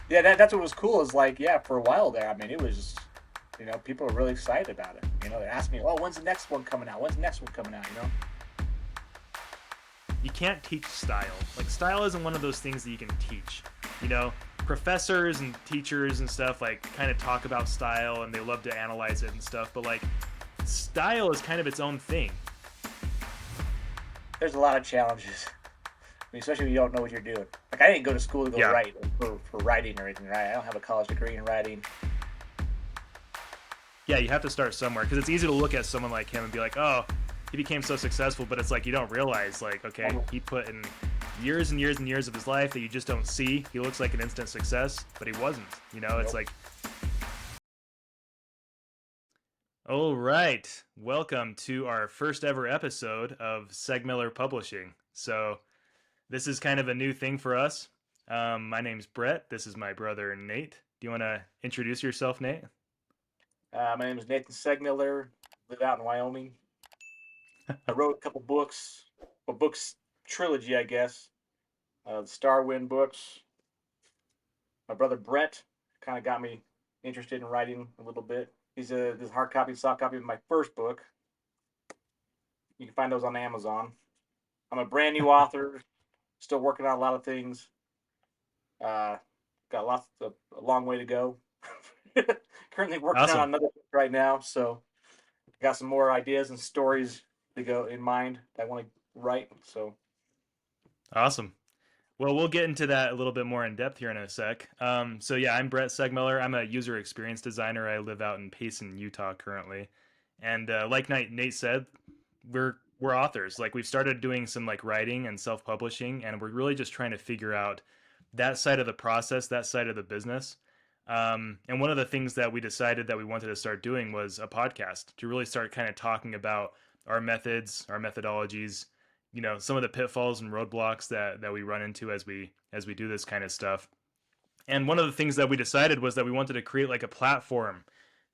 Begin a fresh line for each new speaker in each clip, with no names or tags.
Yeah, that's what was cool. Is like, yeah, for a while there. I mean, it was, people were really excited about it. They asked me, "Oh, when's the next one coming out? When's the next one coming out?"
You can't teach style. Like style isn't one of those things that you can teach. You know, professors and teachers and stuff like kind of talk about style and they love to analyze it and stuff, but like style is kind of its own thing.
There's a lot of challenges. I mean, especially when you don't know what you're doing. Like, I didn't go to school to go
Yeah.
write for writing or anything, right? I don't have a college degree in writing.
Yeah, you have to start somewhere because it's easy to look at someone like him and be like, "Oh, he became so successful," but it's like you don't realize like, okay, he put in years and years and years of his life that you just don't see. He looks like an instant success, but he wasn't. It's
Nope.
like, all right, welcome to our first ever episode of Seegmiller Publishing. So this is kind of a new thing for us. My name's Brett. This is my brother Nate. Do you want to introduce yourself, Nate?
My name is Nathan Seegmiller. Live out in Wyoming. I wrote a couple books, a books trilogy, I guess. The Starwind books. My brother Brett kind of got me interested in writing a little bit. He's this hard copy, soft copy of my first book. You can find those on Amazon. I'm a brand new author, still working on a lot of things. Uh, got a long way to go. Currently working on
Awesome.
another book right now, so I got some more ideas and stories to go in mind that I want to write. So
Awesome. Well, we'll get into that a little bit more in depth here in a sec. So yeah, I'm Brett Segmiller. I'm a user experience designer. I live out in Payson, Utah currently, and like Nate said, we're authors. Like we've started doing some like writing and self publishing, and we're really just trying to figure out that side of the process, that side of the business. And one of the things that we decided that we wanted to start doing was a podcast to really start kind of talking about our methods, our methodologies, some of the pitfalls and roadblocks that we run into as we do this kind of stuff. And one of the things that we decided was that we wanted to create like a platform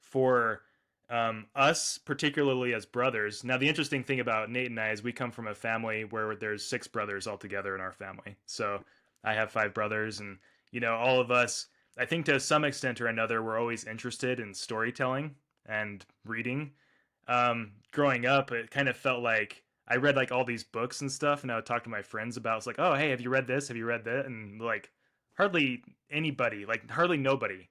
for us, particularly as brothers. Now, the interesting thing about Nate and I is we come from a family where there's 6 brothers altogether in our family. So I have 5 brothers, and all of us, I think to some extent or another, we're always interested in storytelling and reading. Growing up, it kind of felt like I read like all these books and stuff, and I would talk to my friends about. It's like, oh, hey, have you read this? Have you read that? And like, hardly anybody, like hardly nobody,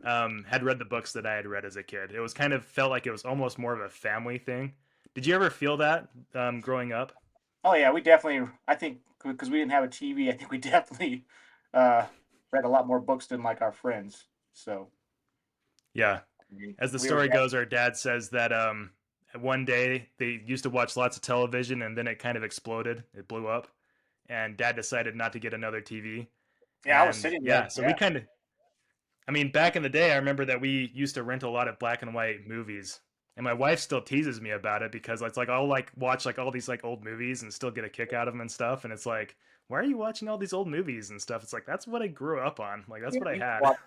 had read the books that I had read as a kid. It was kind of felt like it was almost more of a family thing. Did you ever feel that growing up?
oh yeah, we definitely. I think because we didn't have a TV, I think we definitely uh, read a lot more books than like our friends. So
Yeah.
I mean,
As the
we were
story
def-
goes, our dad says that one day they used to watch lots of television and then it kind of exploded. It blew up. And dad decided not to get another TV.
yeah, I was
And
sitting
yeah,
there.
so we
Yeah,
kind of, I mean, back in the day, I remember that we used to rent a lot of black and white movies. And my wife still teases me about it because it's like I'll like watch like all these like old movies and still get a kick out of them and stuff. And it's like, why are you watching all these old movies and stuff? It's like that's what I grew up on. Like that's
yeah.
what I
You
had.
watch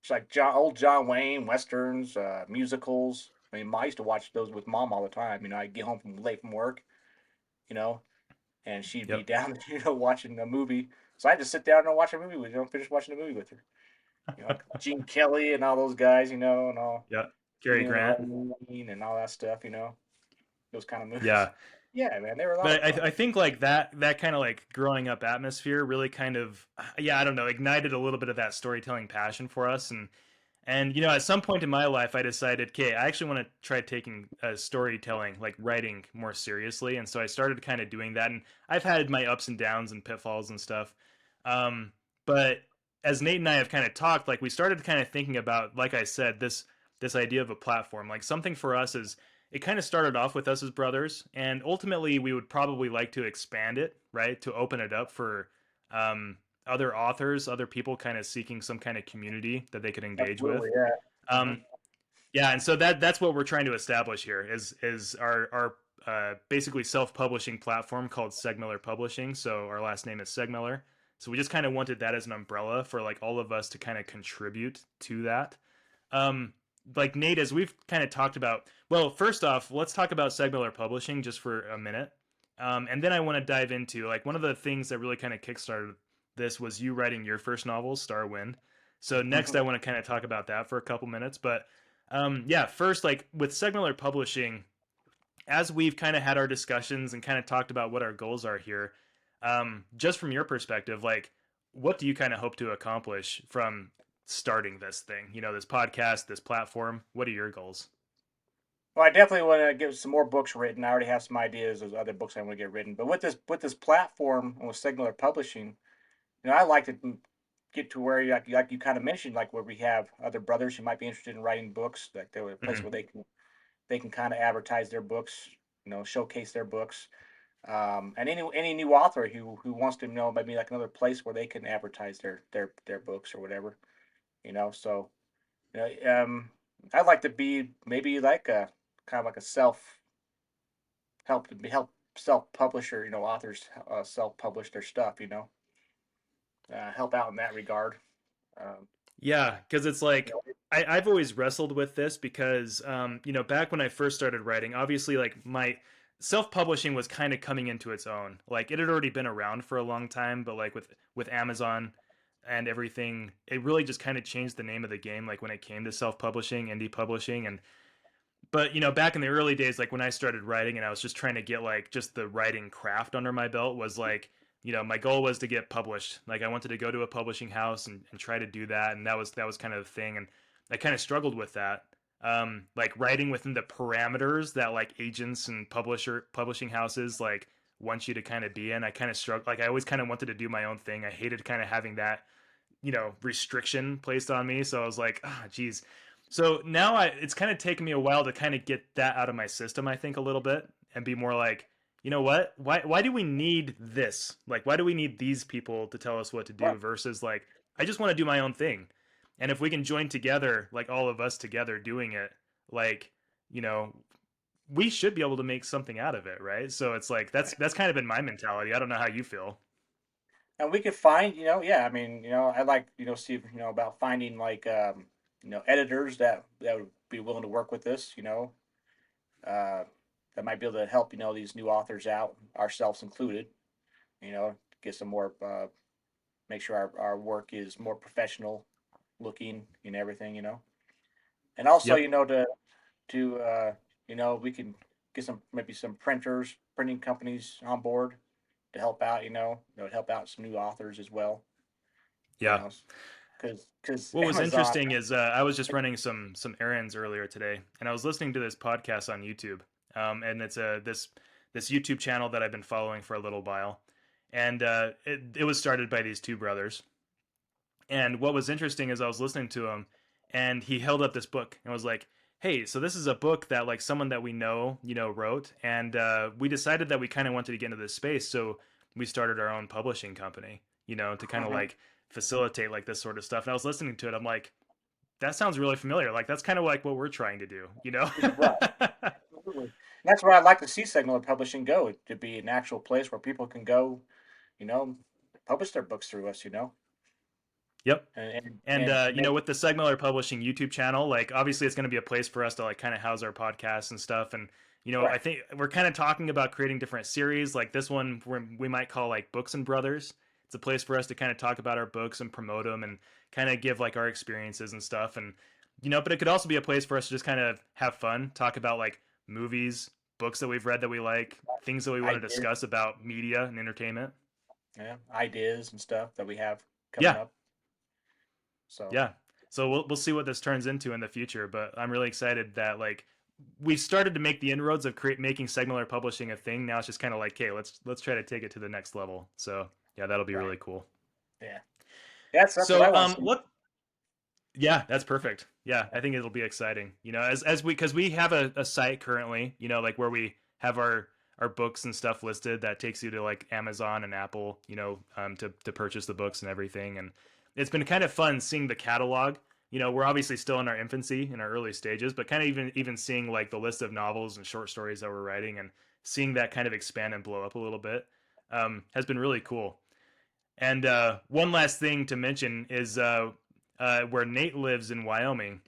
it's like old John Wayne westerns, musicals. I mean, I used to watch those with mom all the time. I'd get home from late from work, you know, and she'd be
Yep.
down, watching a movie. So I had to sit down and watch a movie with, finish watching the movie with her. Like Gene Kelly and all those guys, and all
Yeah. Cary
Leaving It
Grant.
Alone and all that stuff, those kind of movies.
Yeah.
Yeah, man, they were a lot of
But I,
fun.
I think like that kind of like growing up atmosphere really kind of, yeah, I don't know, ignited a little bit of that storytelling passion for us. And at some point in my life I decided, okay, I actually want to try taking storytelling, like writing, more seriously. And so I started kind of doing that, and I've had my ups and downs and pitfalls and stuff. But as Nate and I have kind of talked, like we started kind of thinking about, like I said, this idea of a platform, like something for us is, it kind of started off with us as brothers, and ultimately we would probably like to expand it, right, to open it up for other authors, other people kind of seeking some kind of community that they could engage with.
Absolutely, yeah. Hmm.
Um, yeah, and so that's what we're trying to establish here is our basically self-publishing platform called Seegmiller Publishing. So our last name is Seegmiller. So we just kind of wanted that as an umbrella for like all of us to kind of contribute to that. Um, like Nate, as we've kind of talked about. Well, first off, let's talk about Seegmiller Publishing just for a minute, and then I want to dive into like one of the things that really kind of kickstarted this was you writing your first novel, Starwind. So next, I want to kind of talk about that for a couple minutes. But yeah, first, like with Seegmiller Publishing, as we've kind of had our discussions and kind of talked about what our goals are here, just from your perspective, like what do you kind of hope to accomplish from starting this thing? You know, this podcast, this platform. What are your goals?
Well, I definitely want to get some more books written. I already have some ideas of other books I want to get written. But with this platform and with Singular Publishing, I like to get to where like you kind of mentioned, like where we have other brothers who might be interested in writing books, like they're a place
Mm-hmm.
where they can kind of advertise their books, showcase their books. And any new author who wants to know maybe like another place where they can advertise their books or whatever, So I'd like to be maybe like a kind of like a help self publisher. Authors self publish their stuff. Help out in that regard. Um,
Yeah, because it's
you
like
know,
I've always wrestled with this because you know, back when I first started writing, obviously like my self-publishing was kind of coming into its own. Like it had already been around for a long time, but like with Amazon and everything, it really just kind of changed the name of the game like when it came to self-publishing, indie publishing. And but you know, back in the early days, like when I started writing and I was just trying to get like just the writing craft under my belt, was like, you know, my goal was to get published. Like I wanted to go to a publishing house and try to do that, and that was kind of the thing. And I kind of struggled with that. Like writing within the parameters that like agents and publishing houses like want you to kind of be in. I kind of struggled. Like I always kind of wanted to do my own thing. I hated kind of having that, you know, restriction placed on me. So I was like, ah, oh, geez. So now it's kind of taken me a while to kind of get that out of my system, I think, a little bit, and be more like, you know what? Why do we need this? Like, why do we need these people to tell us what to
right.
do versus like, I just want to do my own thing. And if we can join together, like all of us together doing it, like, you know, we should be able to make something out of it, right? So it's like that's kind of been my mentality. I don't know how you feel.
And we could find, yeah. I mean, I like, see, about finding like, editors that would be willing to work with us, uh, that might be able to help, these new authors out, ourselves included, get some more, make sure our work is more professional looking and everything, and also,
Yep.
we can get maybe some printing companies on board to help out, help out some new authors as well, you
Yeah.
know, because
What was
Amazon,
interesting is I was just running some errands earlier today, and I was listening to this podcast on YouTube, and it's this YouTube channel that I've been following for a little while, and it was started by these two brothers. And what was interesting is I was listening to him, and he held up this book and was like, "Hey, so this is a book that like someone that we know, you know, wrote, and we decided that we kind of wanted to get into this space, so we started our own publishing company, you know, to kind of
Mhm,
like facilitate like this sort of stuff." And I was listening to it, I'm like, that sounds really familiar. Like that's kind of like what we're trying to do, you know?
right, absolutely. And that's where I'd like to see Seegmiller Publishing go, to be an actual place where people can go, you know, publish their books through us,
Yep. And
and
you know,
make
with the Segmiller Publishing YouTube channel, like obviously it's going to be a place for us to like kind of house our podcasts and stuff. And you know, I
right,
think we're kind of talking about creating different series. Like this one, we might call like Books and Brothers. It's a place for us to kind of talk about our books and promote them and kind of give like our experiences and stuff. And you know, but it could also be a place for us to just kind of have fun, talk about like movies, books that we've read that we like, things that we want to
ideas,
discuss about media and entertainment.
yeah, ideas and stuff that we have coming
Yeah,
up. So
yeah. So we'll see what this turns into in the future, but I'm really excited that like we started to make the inroads of making Segmiller publishing a thing. Now it's just kind of like, okay, let's try to take it to the next level. So yeah, that'll be
right,
really cool.
yeah, that's what I
So
want to see.
what? Yeah, that's perfect. Yeah, I think it'll be exciting. You know, as we because we have a site currently, you know, like where we have our books and stuff listed that takes you to like Amazon and Apple, you know, to purchase the books and everything. And it's been kind of fun seeing the catalog. You know, we're obviously still in our infancy, in our early stages, but kind of even seeing like the list of novels and short stories that we're writing and seeing that kind of expand and blow up a little bit has been really cool. And one last thing to mention is where Nate lives in Wyoming.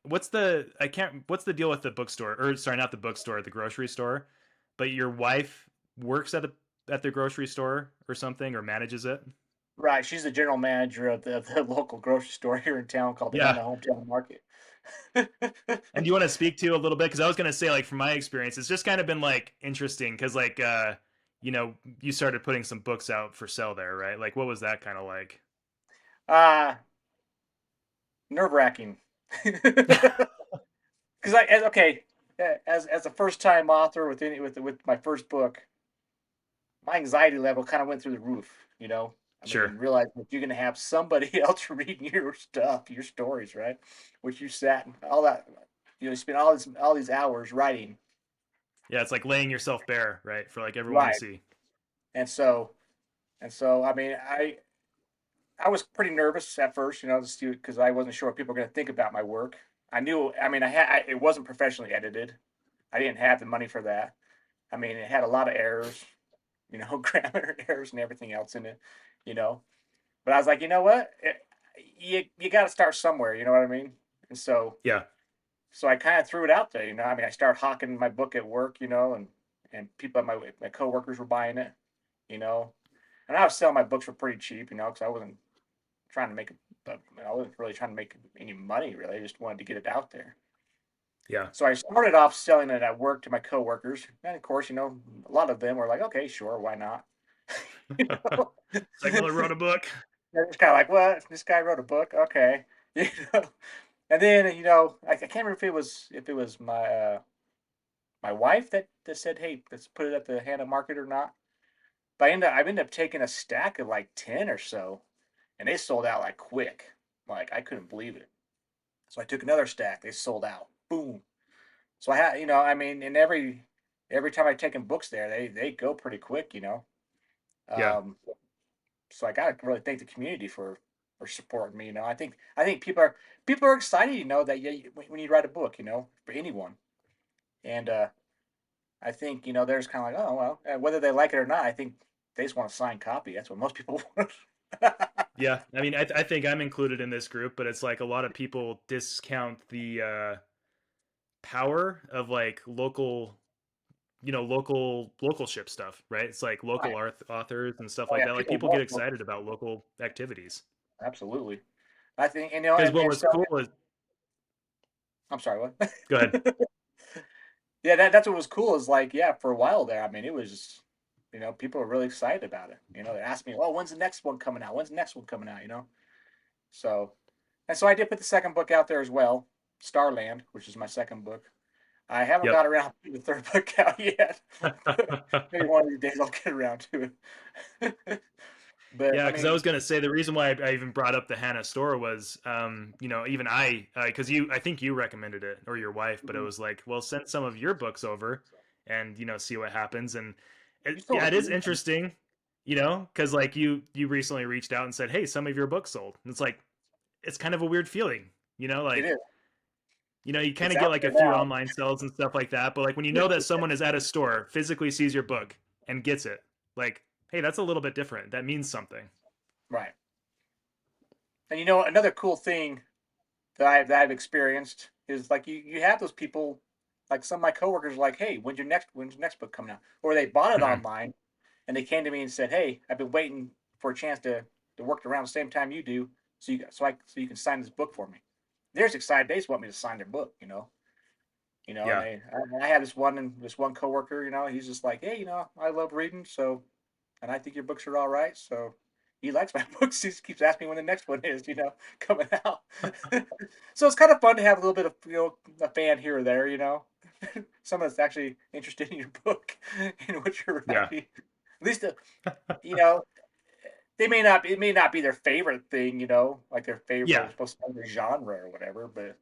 What's the I can't what's the deal with the bookstore? Or sorry, not the bookstore, the grocery store. But your wife works at the grocery store or something, or manages it.
Right. She's the general manager of the local grocery store here in town called the
Yeah.
Hannah Hometown Market.
And do you want to speak to a little bit? Because I was going to say, like, from my experience, it's just kind of been like interesting because, like, you know, you started putting some books out for sale there, right? Like, what was that kind of like?
uh Nerve wracking. Because okay, as a first time author with my first book, my anxiety level kind of went through the roof. I
Sure.
mean, realizing that you're going to have somebody else reading your stuff, your stories, right? Which you sat and all that, you spent all these hours writing,
Yeah, it's like laying yourself bare, right, for like everyone to
right?
see.
And so, I mean, I was pretty nervous at first, just because I wasn't sure what people were going to think about my work. I knew, I mean, it wasn't professionally edited. I didn't have the money for that. I mean, it had a lot of errors, grammar errors and everything else in it, you know. But I was like, you know what? You got to start somewhere. You know what I mean? And
Yeah.
so I kind of threw it out there. I mean, I started hawking my book at work, and people, my coworkers were buying it, you know. And I was selling my books for pretty cheap, because I wasn't trying to make I wasn't really trying to make any money. Really, I just wanted to get it out there.
Yeah.
So I started off selling it at work to my coworkers, and of course, a lot of them were like, "Okay, sure, why not?" you know?
Seegmiller wrote a book.
They're just kind of like, "What? This guy wrote a book? Okay." you know. And then I can't remember if it was my wife that said, "Hey, let's put it at the Hannah Market or not." But I ended up taking a stack of like 10 or so, and they sold out like quick. Like I couldn't believe it. So I took another stack. They sold out. Boom. So I had, I mean, and every time I taken books there, they go pretty quick.
Yeah.
Um, so I gotta really thank the community for supporting me. I think people are excited, that when you write a book, for anyone. And I think there's kind of like, oh well, whether they like it or not, I think they just want a signed copy. That's what most people want.
Yeah. I mean, I think I'm included in this group, but it's like a lot of people discount the power of like local, local ship stuff, right? It's like local
Right.
authors and stuff
Oh
like
yeah,
that. Like
people
people get
love books.
excited about local activities.
Absolutely. I think
Because
and,
what
and
was
so
cool is,
I'm sorry, what?
go ahead.
Yeah, that's what was cool is like, yeah, for a while there, I mean, it was, people were really excited about it. They asked me, "Oh, when's the next one coming out? When's the next one coming out?" So, and so I did put the second book out there as well, Starland, which is my second book. I haven't
Yep.
got around to putting the third book out yet. Maybe one of these days I'll get around to it. But
Yeah,
I
because I
mean,
was gonna say the reason why I even brought up the Hannah store was, even because I think you recommended it or your wife, but it
mhm,
was like, well, send some of your books over, and see what happens. And
you still
yeah, it is
review them.
interesting, because like you recently reached out and said, hey, some of your books sold. And it's like it's kind of a weird feeling,
It is.
you kind
It's
of get
out
like a
there
few
now.
online sales and stuff like that, but like when you know that someone is at a store, physically sees your book and gets it, like, hey, that's a little bit different. That means something.
Right. And another cool thing that I've experienced is like you have those people, like some of my coworkers are like, "Hey, when's your next book coming out?" Or they bought it
Mhm.
online and they came to me and said, "Hey, I've been waiting for a chance to work around the same time you do, so you can sign this book for me." They're just excited. They just want me to sign their book. And
Yeah.
I have this one coworker. He's just like, "Hey, I love reading, and I think your books are all right." So he likes my books. He just keeps asking me when the next one is, coming out. So it's kind of fun to have a little bit of a fan here or there. Someone that's actually interested in your book and what you're
Yeah.
writing. At least you know they may not. It may not be their favorite thing. Like their favorite
Yeah.
supposed to be their genre or whatever. But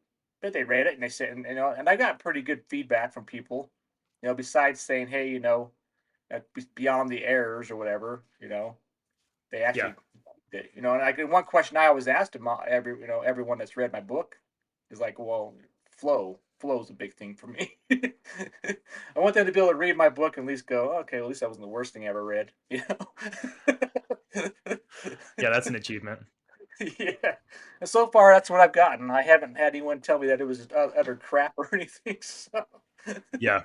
they read it and they said, and I got pretty good feedback from people. Besides saying, hey, beyond the errors or whatever, they
Yeah.
actually did. And like one question I always asked them, everyone that's read my book is like, well, flow's a big thing for me. I want them to be able to read my book and at least go, okay, well, at least that wasn't the worst thing I ever read.
Yeah, that's an achievement.
Yeah. And so far, that's what I've gotten. I haven't had anyone tell me that it was utter crap or anything. So.
Yeah.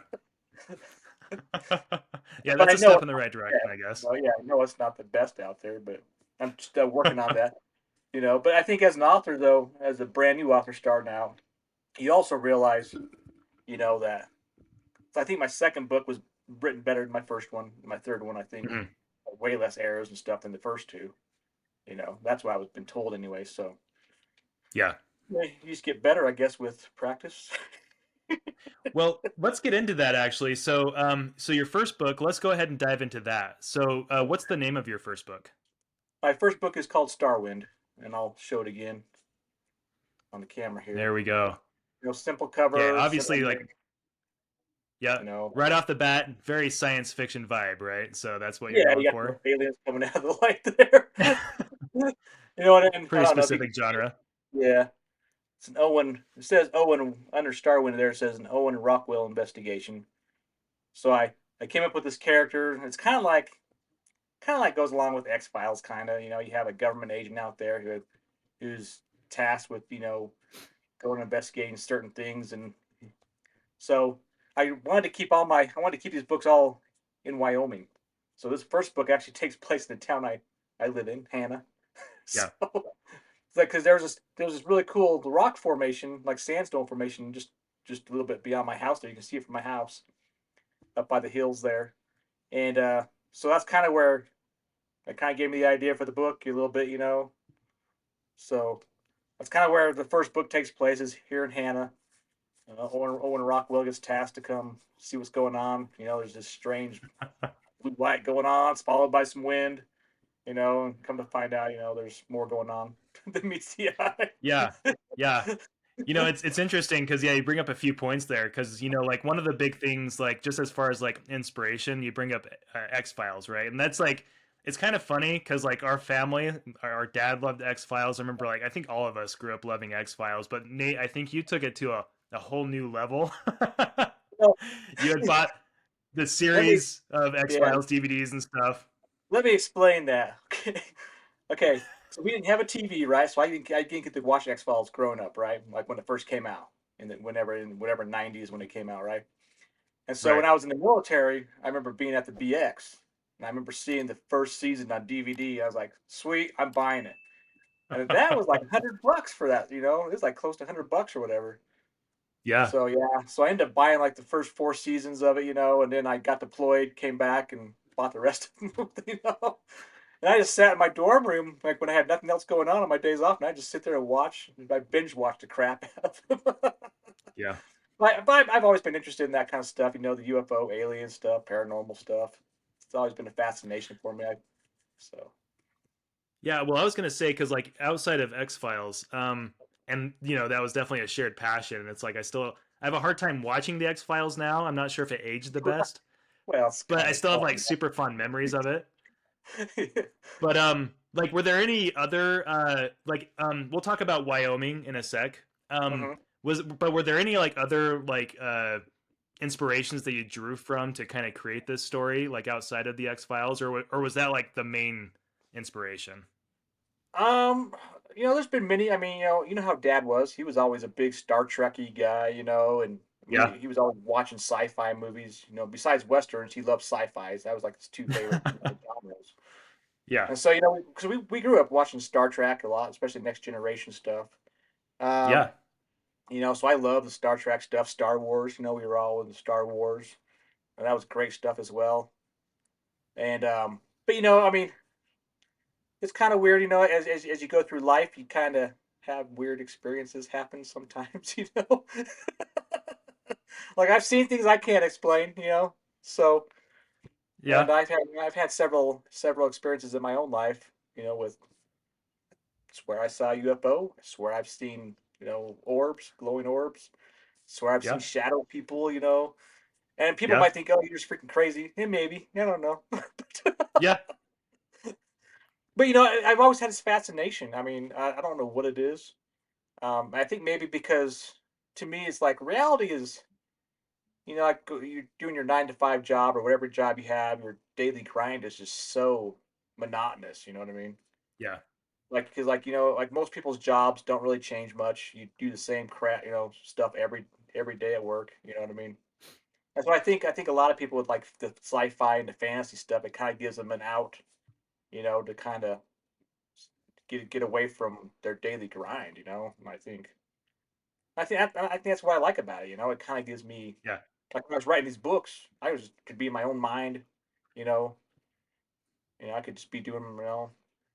Yeah,
But
that's
I
a
know
step
it's
in the
not
right
the
direction,
best.
I guess.
Well, yeah, I know it's not the best out there, but I'm still working on that. But I think as an author, though, as a brand new author starting out, you also realize, that so I think my second book was written better than my first one. My third one, I think,
Mhm.
way less errors and stuff than the first two. That's what I was been told anyway. So
Yeah.
yeah, you just get better, I guess, with practice.
Well, let's get into that actually. So your first book, let's go ahead and dive into that. So, what's the name of your first book?
My first book is called Starwind, and I'll show it again on the camera here.
There we go.
Simple
Yeah,
cover, simple
obviously, like,
name.
yeah,
You know,
right off the bat, very science fiction vibe, right? So that's what you're
yeah,
going
you got the
for.
aliens coming out of the light there. I
Pretty
don't know if you can
specific
see it.
genre.
Yeah, it's an Owen. It says Owen under Starwind. There it says an Owen Rockwell investigation. So I came up with this character. It's kind of like goes along with X Files. Kind of, you have a government agent out there who's tasked with going and investigating certain things, and so I wanted to keep these books all in Wyoming. So this first book actually takes place in the town I live in, Hannah. So
Yeah.
it's like because there was this really cool rock formation, like sandstone formation, just a little bit beyond my house. There, you can see it from my house up by the hills there, and so that's kind of where it kind of gave me the idea for the book a little bit. So that's kind of where the first book takes place is here in Hannah. Owen Rockwell gets tasked to come see what's going on. There's this strange blue light going on. It's followed by some wind. And come to find out, there's more going on than meets the eye.
Yeah. Yeah. It's interesting because yeah, you bring up a few points there because like one of the big things, like just as far as like inspiration, you bring up X Files, right? And that's like it's kind of funny because like our family, our dad loved X Files. I remember like I think all of us grew up loving X Files, but Nate, I think you took it to a whole new level.
So,
You had bought the
let me,
series of X
yeah,
Files DVDs and stuff.
let me explain that. Okay, okay. So we didn't have a TV, right? So I didn't get to watch X Files growing up, right? Like when it first came out, and then whenever in whatever '90s when it came out, right? And so when
Right.
I was in the military, I remember being at the BX, and I remember seeing the first season on DVD. I was like, "Sweet, I'm buying it." And that was like $100 for that. It was like close to $100 or whatever.
Yeah.
So yeah, so I ended up buying like the first 4 seasons of it, and then I got deployed, came back, and bought the rest of them. And I just sat in my dorm room like when I had nothing else going on my days off, and I just sit there and watch. I binge watched the crap out of them.
Yeah.
But I've always been interested in that kind of stuff, the UFO, alien stuff, paranormal stuff. It's always been a fascination for me. So
Yeah, well, I was gonna say because like outside of X Files, and that was definitely a shared passion, and it's like I have a hard time watching the X Files now. I'm not sure if it aged the best,
well, it's
but
kind
I
of
still have like
corny.
super fond memories of it. But like, were there any other like we'll talk about Wyoming in a sec.
Mhm.
But were there any like other like inspirations that you drew from to kind of create this story, like outside of the X Files, or was that like the main inspiration?
Um, there's been many. I mean, how Dad was. He was always a big Star Trekky guy, and I mean,
Yeah.
he was always watching sci-fi movies. Besides westerns, he loved sci-fis. That was like his two favorite genres.
Yeah.
And so, because we grew up watching Star Trek a lot, especially Next Generation stuff. Um,
Yeah.
so I love the Star Trek stuff. Star Wars. We were all in Star Wars, and that was great stuff as well. And but I mean, it's kind of weird, as you go through life, you kind of have weird experiences happen sometimes, like I've seen things I can't explain. So, and
Yeah.
I've had several experiences in my own life, with swear I saw a UFO, swear I've seen, orbs, glowing orbs, swear I've seen
Yeah.
shadow people. And people
Yeah.
might think, oh, you're just freaking crazy. And maybe, I don't know.
Yeah.
But I've always had this fascination. I mean, I don't know what it is. I think maybe because to me, it's like reality is, like you're doing your 9 to 5 job or whatever job you have, your daily grind is just so monotonous. You know what I mean?
Yeah.
Like, because like most people's jobs don't really change much. You do the same crap, stuff every day at work. You know what I mean? That's what I think. I think a lot of people with like the sci-fi and the fantasy stuff, it kind of gives them an out, to kind of get away from their daily grind. And I think that's what I like about it. It kind of gives me,
Yeah.
like when I was writing these books, could be in my own mind. You know, I could just be doing. I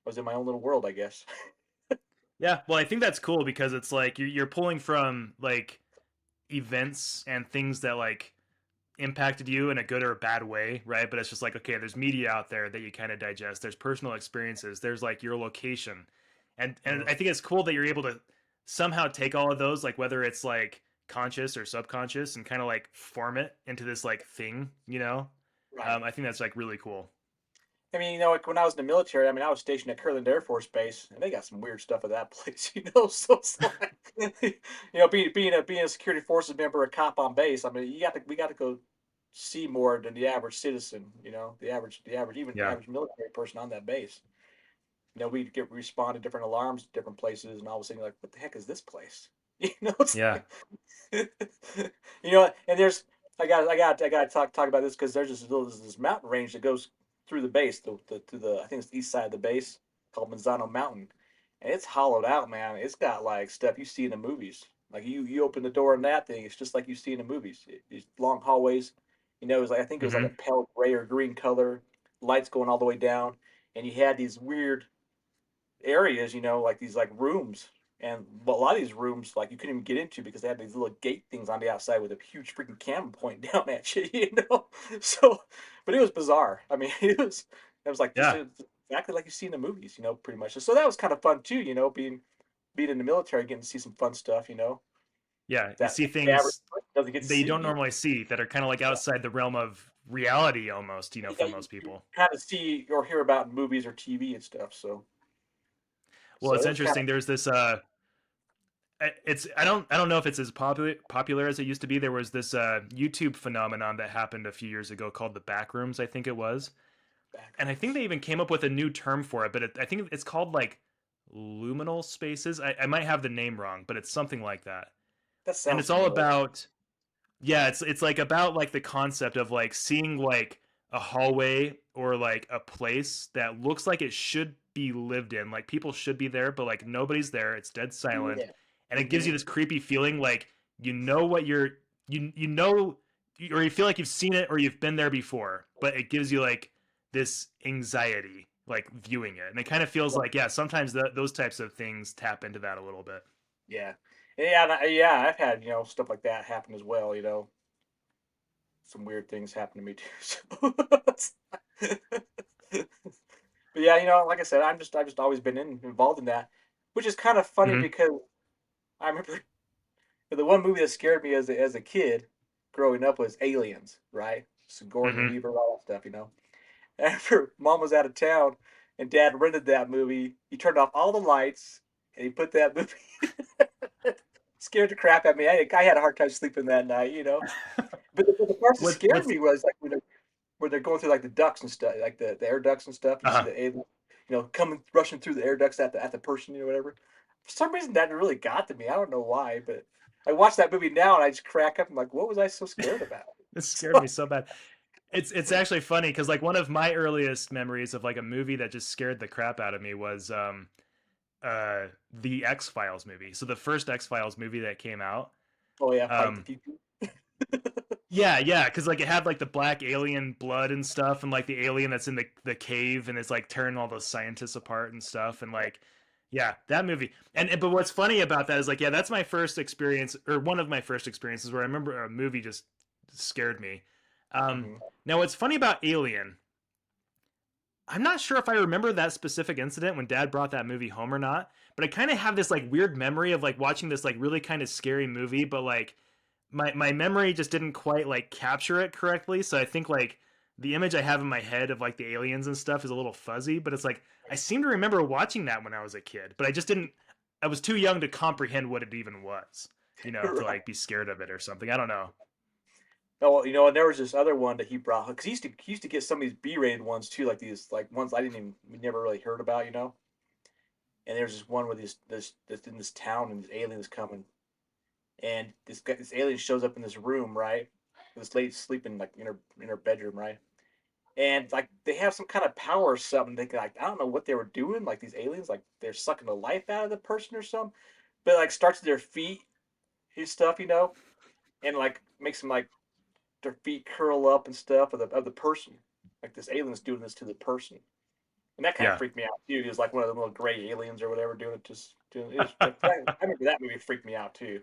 was in my own little world, I guess.
Yeah, well, I think that's cool because it's like you're pulling from like events and things that like impacted you in a good or a bad way, right? But it's just like, okay, there's media out there that you kind of digest. There's personal experiences. There's like your location, and
Mhm.
I think it's cool that you're able to somehow take all of those, like whether it's like conscious or subconscious, and kind of like form it into this like thing, you know.
Right.
I think that's like really cool.
I mean, like when I was in the military, I mean, I was stationed at Kirtland Air Force Base, and they got some weird stuff at that place. So it's like, being a security forces member, a cop on base. I mean, we got to go see more than the average citizen. Even the
Yeah,
average military person on that base. We get respond to different alarms at different places, and all of a sudden, you're like, what the heck is this place? It's
yeah.
like, and I got to talk about this because there's this mountain range that goes through the base, to the I think it's the east side of the base, called Manzano Mountain, and it's hollowed out, man. It's got like stuff you see in the movies. Like you open the door in that thing, it's just like you see in the movies. These long hallways, it was like I think it was like a
Mm-hmm.
pale gray or green color, lights going all the way down, and you had these weird areas, like these like rooms. And a lot of these rooms, like you couldn't even get into because they had these little gate things on the outside with a huge freaking camera pointing down at you. So, but it was bizarre. I mean, it was like just
Yeah,
exactly like you see in the movies, pretty much. So that was kind of fun too, being in the military, getting to see some fun stuff,
yeah. You
that
see
the average
things
person doesn't get to
that you
see.
don't normally see that are kind of like
Yeah,
outside the realm of reality, almost. You know,
yeah,
for
you,
most
you
people.
kind of see or hear about in movies or TV and stuff. So,
Well,
so
it's
it was kind of
interesting. There's this it's I don't know if it's as popular as it used to be. There was this YouTube phenomenon that happened a few years ago called the backrooms, I think it was, and I think
backrooms.
they even came up with a new term for it. But I think it's called like luminal spaces. I might have the name wrong, but it's something like that.
That
And
sounds
it's all
familiar.
about, yeah, it's like about like the concept of like seeing like a hallway or like a place that looks like it should be lived in, like people should be there, but like nobody's there, it's dead silent,
Yeah.
and it gives
Hmm.
you this creepy feeling like you know what you're you know, or you feel like you've seen it or you've been there before, but it gives you like this anxiety like viewing it, and it kind of feels like, yeah, sometimes those types of things tap into that a little bit.
Yeah. Yeah, yeah, I've had, stuff like that happen as well. Some weird things happen to me too. But yeah, like I said, I've just always been involved in that, which is kind of funny
Hmm.
because I remember the one movie that scared me as a kid growing up was Aliens, right? Sigourney
Hmm.
Weaver, all that stuff. After mom was out of town and dad rented that movie, he turned off all the lights and he put that movie scared the crap out of me. I had a hard time sleeping that night. But the parts that scared
What's
me was like when they're going through like the ducts and stuff, like the air ducts and stuff. You see
uh-huh.
the alien, coming rushing through the air ducts at the person, whatever. For some reason, that really got to me. I don't know why, but I watch that movie now and I just crack up. I'm like, what was I so scared about?
It scared
So,
me so bad. It's actually funny because like one of my earliest memories of like a movie that just scared the crap out of me was the X Files movie. So the first X Files movie that came out.
oh yeah, fight the
Um
future.
yeah, because like it had like the black alien blood and stuff, and like the alien that's in the cave and it's like tearing all those scientists apart and stuff, and like, yeah, that movie. And but what's funny about that is like, yeah, that's my first experience, or one of my first experiences where I remember a movie just scared me. Um,
Hmm.
Now what's funny about Alien, I'm not sure if I remember that specific incident when Dad brought that movie home or not, but I kind of have this like weird memory of like watching this like really kind of scary movie, but like my memory just didn't quite like capture it correctly. So I think like the image I have in my head of like the aliens and stuff is a little fuzzy, but it's like I seem to remember watching that when I was a kid, but I just didn't. I was too young to comprehend what it even was, to
Right.
like be scared of it or something. I don't know.
No, and there was this other one that he brought because he used to get some of these B-rated ones too, like these like ones we never really heard about. And there's this one where this in this town and this aliens coming, and this alien shows up in this room, right? this lady sleeping like in her bedroom, right? And like they have some kind of power or something. They can, like, I don't know what they were doing. Like these aliens, like they're sucking the life out of the person or something. But it, like starts at their feet and stuff, and like makes them like their feet curl up and stuff of the person. Like this alien's doing this to the person, and that kind of
Yeah.
freaked me out too. He was like one of the little gray aliens or whatever doing it. Just doing it. Was, I remember that movie freaked me out too.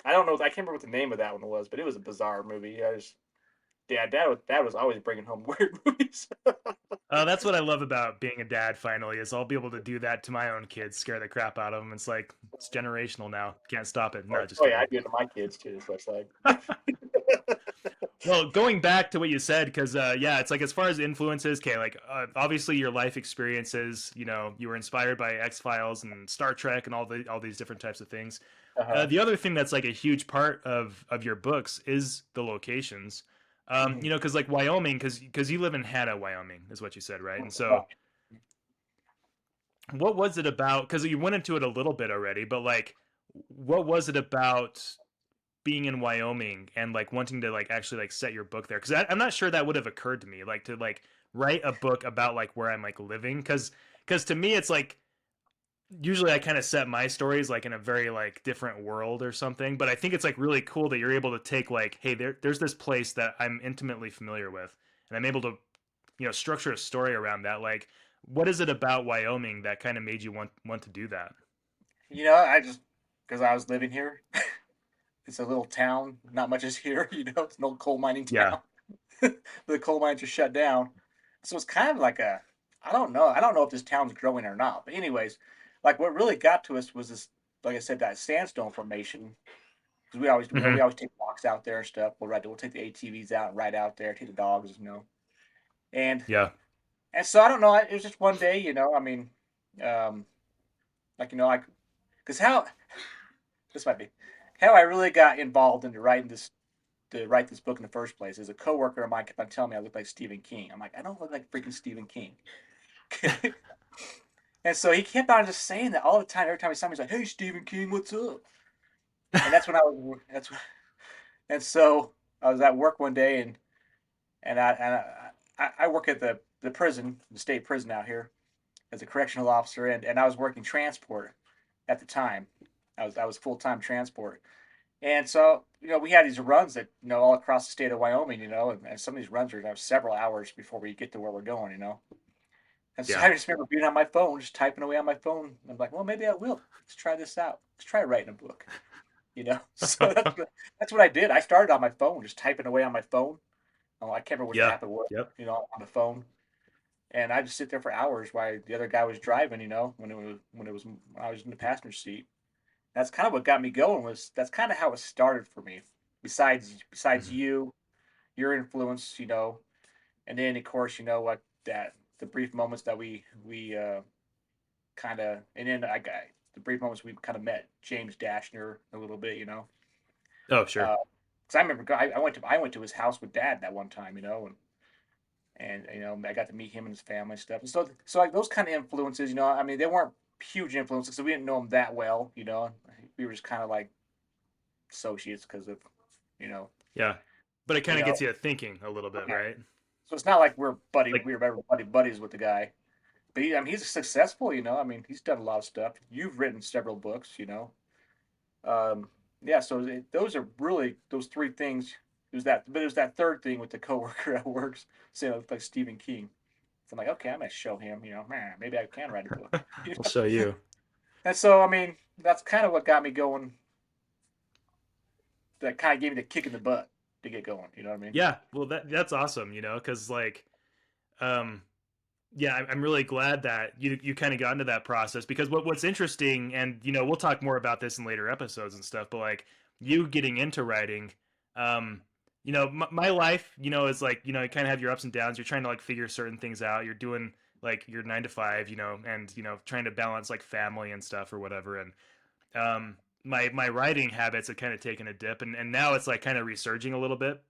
I don't know. I can't remember what the name of that one was, but it was a bizarre movie. I just yeah, dad was always bringing home weird movies.
That's what I love about being a dad. Finally, is I'll be able to do that to my own kids, scare the crap out of them. It's like it's generational now. Can't stop it. No, just
Oh yeah,
kidding.
I do it to my kids too. So it's like,
Well, going back to what you said, because yeah, it's like as far as influences, okay, like obviously your life experiences, you were inspired by X Files and Star Trek and all these different types of things.
uh-huh.
The other thing that's like a huge part of your books is the locations.
Hmm.
Because like Wyoming, because you live in Hanna, Wyoming, is what you said, right? And so,
Right.
what was it about? Because you went into it a little bit already, but like, what was it about being in Wyoming and like wanting to like actually like set your book there? Because I'm not sure that would have occurred to me, like to like write a book about like where I'm like living. Because to me, it's like usually I kind of set my stories like in a very like different world or something. But I think it's like really cool that you're able to take like, hey, there's this place that I'm intimately familiar with, and I'm able to structure a story around that. Like, what is it about Wyoming that kind of made you want to do that?
I just because I was living here. It's a little town. Not much is here. It's an old coal mining
Yeah.
town. The coal mines are shut down, so it's kind of like a. I don't know. I don't know if this town's growing or not. But anyways, like what really got to us was this. Like I said, that sandstone formation. Because we always, we
Hmm.
always take walks out there and stuff. We'll take the ATVs out and ride out there, take the dogs. And
Yeah.
and so I don't know. It was just one day. I mean, um, like like because how this might be how I really got involved into writing this to write this book in the first place is a coworker of mine kept on telling me I look like Stephen King. I'm like, I don't look like freaking Stephen King. And so he kept on just saying that all the time. Every time he saw me, he's like, "Hey, Stephen King, what's up?" And that's when I was. And so I was at work one day, and I work at the prison, the state prison out here, as a correctional officer, and I was working transport at the time. I was full time transport, and so we had these runs that all across the state of Wyoming, and some of these runs are several hours before we get to where we're going. And so
Yeah.
I just remember being on my phone, just typing away on my phone. I'm like, well, maybe I will. Let's try this out. Let's try writing a book. So that's what I did. I started on my phone, just typing away on my phone. Oh, I can't remember which
Yeah.
app it was,
Yep.
on the phone. And I just sit there for hours while the other guy was driving. When I was in the passenger seat. That's kind of what got me going. That's kind of how it started for me. Besides
Hmm.
your influence, and then of course what that the brief moments that we kind of, and then I got the brief moments we kind of met James Dashner a little bit.
Oh, sure.
Because I remember I went to his house with Dad that one time, and I got to meet him and his family and stuff. And so like those kind of influences, I mean they weren't huge influences, so we didn't know him that well. We were just kind of like associates because of you know
Yeah. But it
you
kind of
know
gets you thinking a little bit,
yeah.
right?
So it's not like
Like,
we were ever buddies with the guy. But I mean, he's successful. I mean, he's done a lot of stuff. You've written several books. Um, yeah. So those are really those three things. But it was that third thing with the coworker at work saying it looked like Stephen King. So I'm like, okay, I'm gonna show him. Man, maybe I can write a book. You
I'll
know.
show you.
And so I mean, that's kind of what got me going. That kind of gave me the kick in the butt to get going. You know what I mean?
Yeah. Well, that's awesome, because like, um, yeah, I'm really glad that you kind of got into that process because what's interesting, and we'll talk more about this in later episodes and stuff, but like you getting into writing, um, my life, is like you kind of have your ups and downs. You're trying to like figure certain things out. You're doing like your 9 to 5, and trying to balance like family and stuff or whatever, and my writing habits have kind of taken a dip, and now it's like kind of resurging a little bit.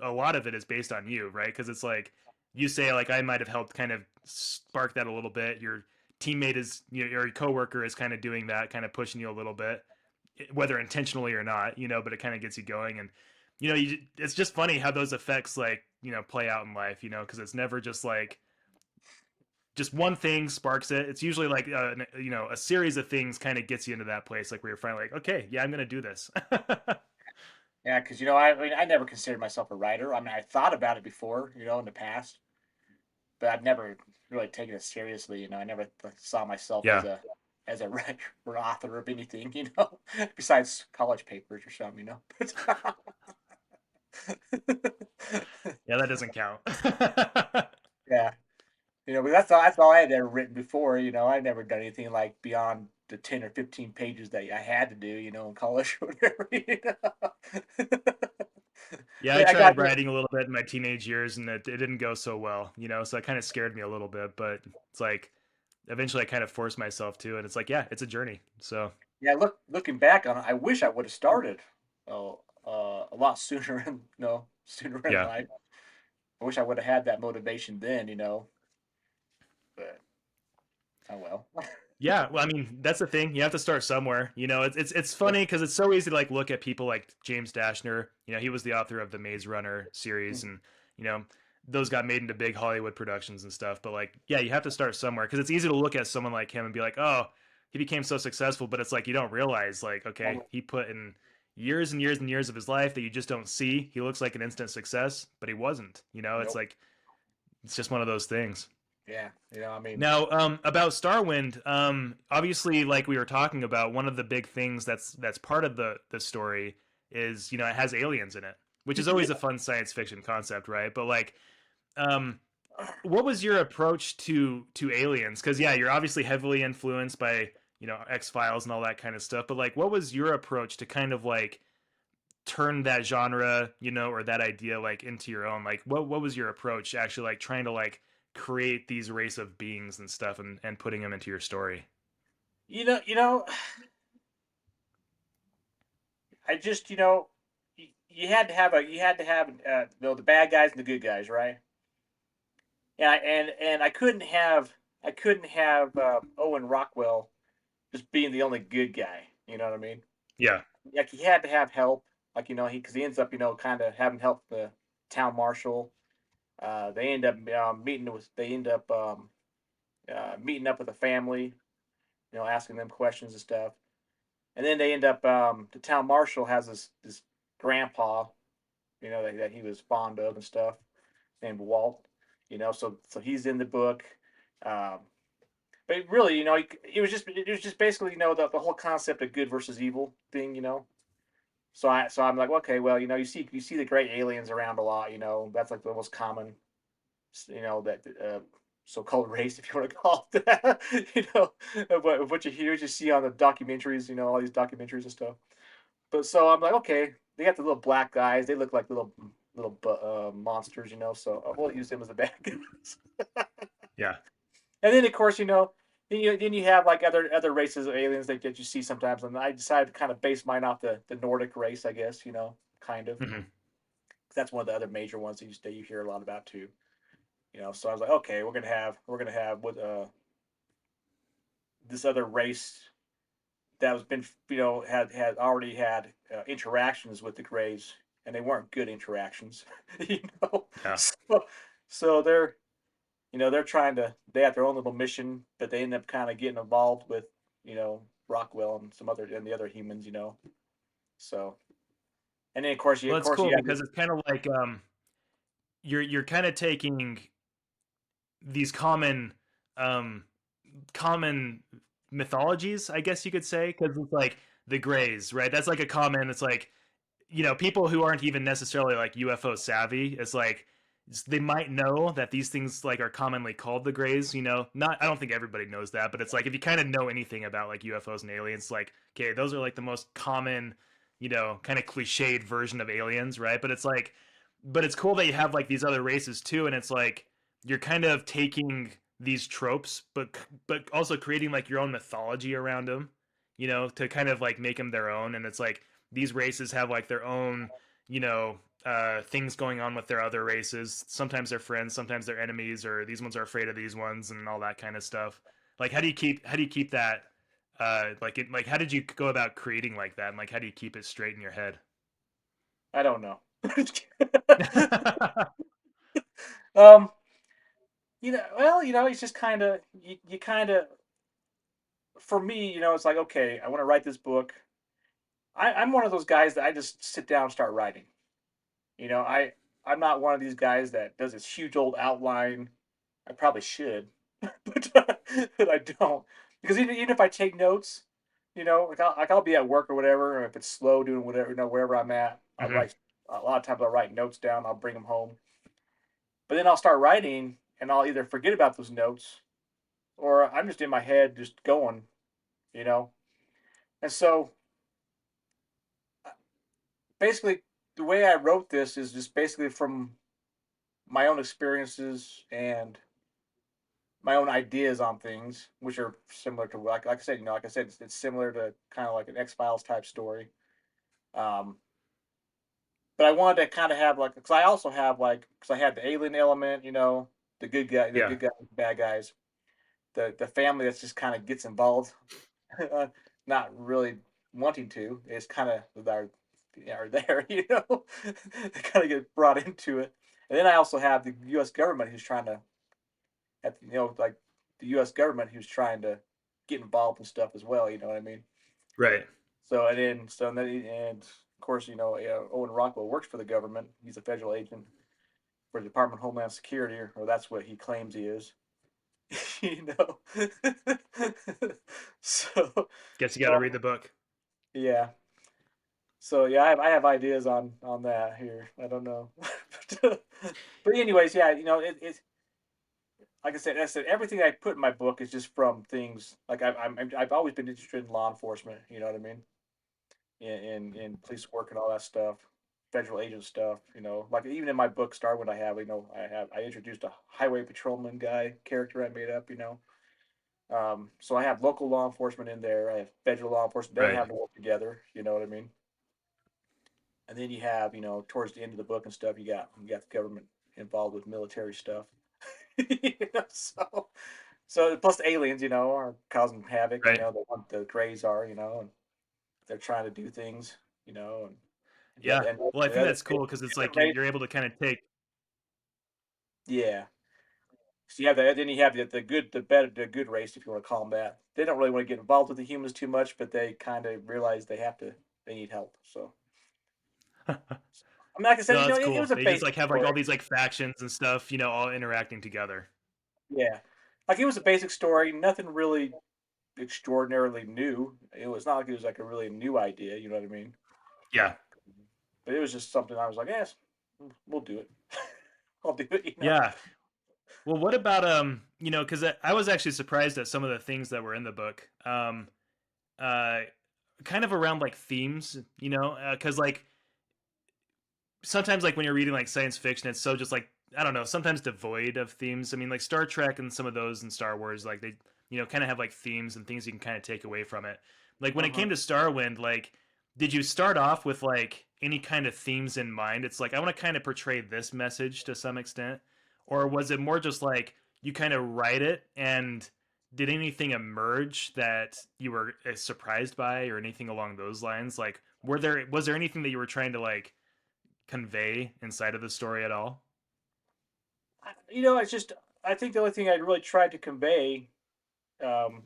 A lot of it is based on you, right? Because it's like you say like I might have helped kind of spark that a little bit. Your teammate is your coworker is kind of doing that, kind of pushing you a little bit, whether intentionally or not, but it kind of gets you going. And it's just funny how those effects like play out in life, because it's never just like just one thing sparks it. It's usually like a series of things kind of gets you into that place, like where you're finally like, okay, yeah, I'm gonna do this.
Yeah, because I mean, I never considered myself a writer. I mean, I thought about it before, in the past, but I've never really taken it seriously. I never saw myself
Yeah,
as a writer or author of anything, besides college papers or something.
yeah, that doesn't count.
Yeah, but that's all I had ever written before. I'd never done anything like beyond the 10 or 15 pages that I had to do, in college or whatever.
Yeah, I
But I got
tried writing a little bit in my teenage years, and it didn't go so well, so it kind of scared me a little bit. But it's like eventually I kind of forced myself to, and it's like, yeah, it's a journey. So
Yeah, looking back on it, I wish I would have started a lot sooner sooner in
yeah.
life. I wish I would have had that motivation then, but oh well.
Yeah, well, I mean, that's the thing. You have to start somewhere. It's
Yeah.
funny because it's so easy to like look at people like James Dashner. He was the author of the Maze Runner series, and you know those got made into big Hollywood productions and stuff. But like, yeah, you have to start somewhere because it's easy to look at someone like him and be like, oh, he became so successful. But it's like you don't realize, like, okay, he put in years and years and years of his life that you just don't see. He looks like an instant success, but he wasn't. It's
Nope.
like it's just one of those things.
Yeah. I mean,
Now, about Starwind, obviously, like we were talking about, one of the big things that's part of the story is it has aliens in it, which is always a
yeah.
fun science fiction concept, right? But like, um, what was your approach to aliens? Because yeah, you're obviously heavily influenced by X Files and all that kind of stuff. But like, what was your approach to kind of like turn that genre, or that idea like into your own? Like, what was your approach actually like trying to like create these race of beings and stuff and putting them into your story?
I just, you had to have the bad guys and the good guys, right? Yeah, and I couldn't have Owen Rockwell just being the only good guy. You know what I mean?
Yeah.
Like he had to have help. Like because he ends up kind of having help the town marshal. They end up meeting with. They end up meeting up with a family. Asking them questions and stuff. And then they end up. The town marshal has this grandpa. That he was fond of and stuff. Named Walt. So he's in the book. Um, but really, it was just basically the whole concept of good versus evil thing. So I'm like, okay, well, you see the great aliens around a lot. That's like the most common, that so-called race, if you want to call it that. What you hear, you see on the documentaries. All these documentaries and stuff. But so I'm like, okay, they got the little black guys. They look like little monsters. So we'll use them as the bad guys.
Yeah.
And then of course, then you have like other races of aliens that you see sometimes, and I decided to kind of base mine off the Nordic race, I guess, kind of.
Hmm.
That's one of the other major ones that you hear a lot about too. So I was like, okay, we're gonna have what this other race that was been had already had interactions with the Greys, and they weren't good interactions, you know.
Yeah.
So they're trying to they have their own little mission, but they end up kind of getting involved with Rockwell and the other humans, So and then of course you
Well,
of
it's
course
cool
you have
because it's kind of like you're kind of taking these um common mythologies, I guess you could say, because it's like the Greys, right? That's like a common. It's like people who aren't even necessarily like UFO savvy. It's like they might know that these things like are commonly called the Greys. Not I don't think everybody knows that, but it's like if you kind of know anything about like UFOs and aliens, like okay, those are like the most common, kind of cliched version of aliens, right? But it's like, but it's cool that you have like these other races too, and it's like you're kind of taking these tropes, but also creating like your own mythology around them, to kind of like make them their own. And it's like these races have like their own, things going on with their other races. Sometimes they're friends, sometimes they're enemies, or these ones are afraid of these ones, and all that kind of stuff. Like, how do you keep that? Like how did you go about creating like that, and like how do you keep it straight in your head?
I don't know. um, well, it's just kind of you kind of for me, it's like okay, I want to write this book. I'm one of those guys that I just sit down and start writing. You know, I I'm not one of these guys that does this huge old outline. I probably should, but I don't because even if I take notes, I'll be at work or whatever, or if it's slow doing whatever, wherever I'm at, I
Hmm.
write. A lot of times I'll write notes down. I'll bring them home, but then I'll start writing, and I'll either forget about those notes or I'm just in my head just going, you know. And so basically, the way I wrote this is just basically from my own experiences and my own ideas on things, which are similar to like I said, it's similar to kind of like an X Files type story. Um, but I wanted to kind of have like because I also have like because I had the alien element, the
Yeah.
good guys, bad guys, the family that's just kind of gets involved, not really wanting to. It's kind of are there, they kind of get brought into it. And then I also have the U.S. government who's trying to like the U.S. government who's trying to get involved in stuff as well. You know what I mean?
Right.
And of course, Owen Rockwell works for the government. He's a federal agent for the Department of Homeland Security, or that's what he claims he is. you know. so,
Guess you got to
so
read the book.
yeah. So yeah, I have ideas on that here. I don't know, but anyways, yeah, it's like I said, everything I put in my book is just from things like I've always been interested in law enforcement. You know what I mean? In police work and all that stuff, federal agent stuff. Like even in my book, Starwind, I introduced a highway patrolman guy character I made up. So I have local law enforcement in there. I have federal law enforcement. They
Right.
have to work together. You know what I mean? And then you have, towards the end of the book and stuff, you got the government involved with military stuff. So plus the aliens, are causing havoc.
Right.
The one the Greys are, and they're trying to do things, and you have
Yeah.
the and
Well, I
the
think
other
that's cool because
the
it's
other
like
race.
you're able to kind of take.
Yeah. So you have that. Then you have the good race, if you want to call them that. They don't really want to get involved with the humans too much, but they kind of realize they need help. So I mean, like I said,
No, that's
it
cool.
was a
They just
basic
like have like
story.
all these like factions and stuff, all interacting together.
Yeah. Like it was a basic story, nothing really extraordinarily new. It was not like it was like a really new idea, you know what I mean?
Yeah.
But it was just something I was like, yes, we'll do it. I'll do it.
Yeah. Well, what about because I was actually surprised at some of the things that were in the book. Uh, kind of around like themes, because like sometimes like when you're reading like science fiction, it's so just like I don't know, sometimes devoid of themes. I mean, like Star Trek and some of those in Star Wars, like they kind of have like themes and things you can kind of take away from it. Like when it
Uh-huh.
came to Starwind, like did you start off with like any kind of themes in mind? It's like I want to kind of portray this message to some extent, or was it more just like you kind of write it and did anything emerge that you were surprised by or anything along those lines? Like was there anything that you were trying to like convey inside of the story at all?
It's just I think the only thing I really tried to convey um,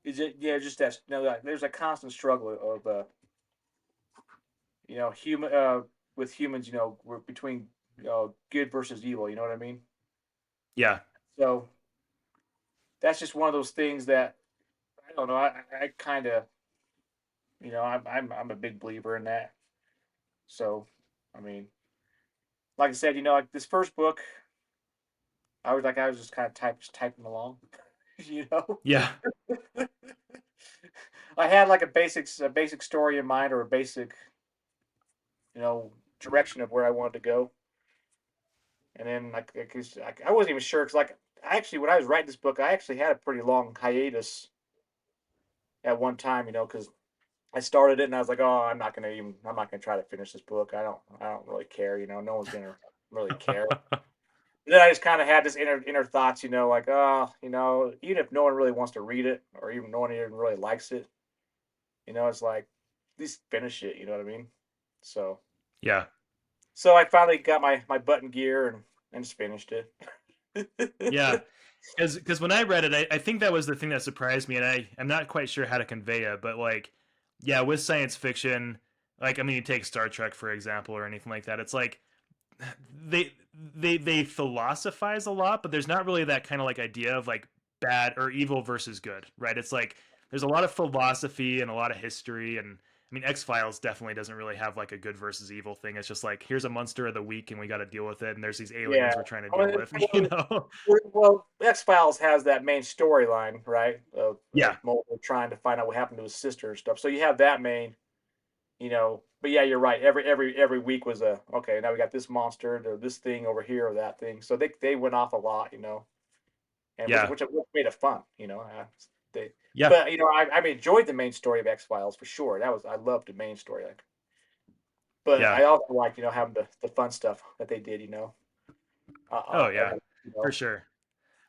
is it yeah, just that that there's a constant struggle of human with humans, we're between good versus evil. You know what I mean?
Yeah,
So that's just one of those things that I don't know. I kind of I'm a big believer in that. So I mean, like I said, like this first book, I was just kind of typing along, you know.
yeah,
I had like a basic story in mind or a basic direction of where I wanted to go, and then I wasn't even sure because like actually when I was writing this book, I actually had a pretty long hiatus at one time, because I started it and I was like, oh, I'm not gonna try to finish this book. I don't really care, no one's gonna really care. Then I just kind of had this inner thoughts, like, oh, even if no one really wants to read it or even no one even really likes it, it's like, at least finish it. You know what I mean? So
yeah.
So I finally got my button gear and just finished it.
Yeah, because when I read it, I think that was the thing that surprised me, and I'm not quite sure how to convey it, but like, yeah, with science fiction, like I mean, you take Star Trek for example, or anything like that. It's like they they philosophize a lot, but there's not really that kind of like idea of like bad or evil versus good, right? It's like there's a lot of philosophy and a lot of history, and I mean X Files definitely doesn't really have like a good versus evil thing. It's just like here's a monster of the week and we got to deal with it, and there's these
Yeah.
aliens we're trying to deal
Well,
with, you know?
well, X Files has that main storyline, right? Of
Yeah,
Mulder trying to find out what happened to his sister and stuff. So you have that main, you know. But yeah, you're right. Every week was a okay. Now we got this monster, or this thing over here, or that thing. So they went off a lot, you know, and which
yeah,
which which made it fun, you know. They,
yeah,
but you know, I enjoyed the main story of X Files for sure. I loved the main story, like, but
yeah.
I also like having the fun stuff that they did, you know.
Oh
And
yeah,
like, you
for
know,
sure.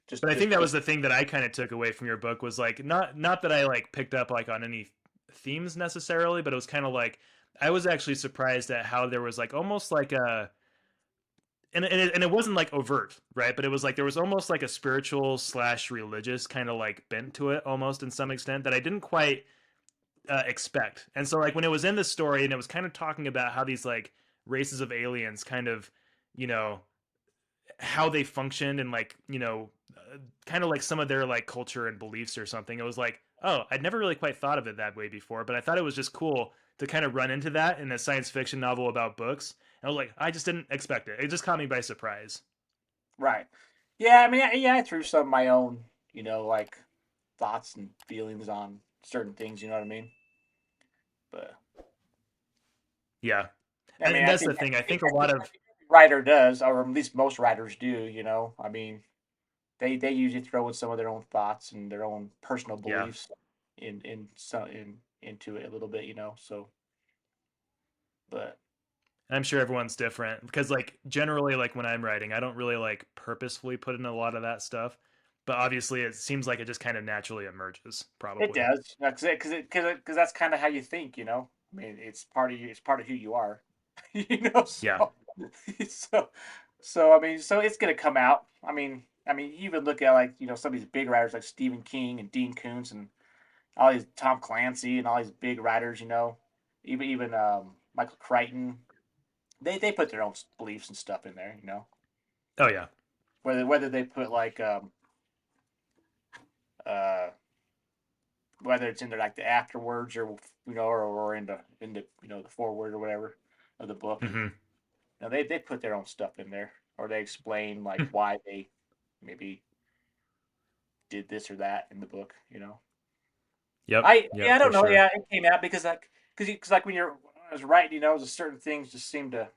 just
But I think
just
that
just
was the thing that I kind of took away from your book was like not that I like picked up like on any themes necessarily, but it was kind of like I was actually surprised at how there was like almost like a and it wasn't like overt, right? But it was like there was almost like a spiritual slash religious kind of like bent to it almost in some extent that I didn't quite expect. And so like when it was in the story and it was kind of talking about how these like races of aliens kind of, you know, how they functioned and like kind of like some of their like culture and beliefs or something, it was like, oh, I'd never really quite thought of it that way before, but I thought it was just cool to kind of run into that in a science fiction novel about books. And I was like, I just didn't expect it. It just caught me by surprise.
right. Yeah, I mean, yeah, I threw some of my own, you know, like thoughts and feelings on certain things. You know what I mean? But
Yeah,
I mean,
and that's the thing. I think a lot
I
of
think every writer does, or at least most writers do. You know, I mean, they usually throw in some of their own thoughts and their own personal
yeah,
beliefs into it a little bit. You know, so but
I'm sure everyone's different because like generally like when I'm writing, I don't really like purposefully put in a lot of that stuff, but obviously it seems like it just kind of naturally emerges
it
probably.
does because that's kind of how you think. You know, I mean, it's part of you. It's part of who you are. You know,
Yeah.
so so I mean, so it's gonna come out. I mean, you even look at like some of these big writers like Stephen King and Dean Koontz and all these Tom Clancy and all these big writers. Even Michael Crichton. They put their own beliefs and stuff in there.
Oh yeah.
Whether they put like uh whether it's in there like the afterwards or or in the the foreword or whatever of the book.
Hmm.
They put their own stuff in there, or they explain like why they maybe did this or that in the book.
Yep.
Yeah,
Yep.
I
For
don't know.
sure.
Yeah, it came out because like when I was writing, there's certain things just seemed to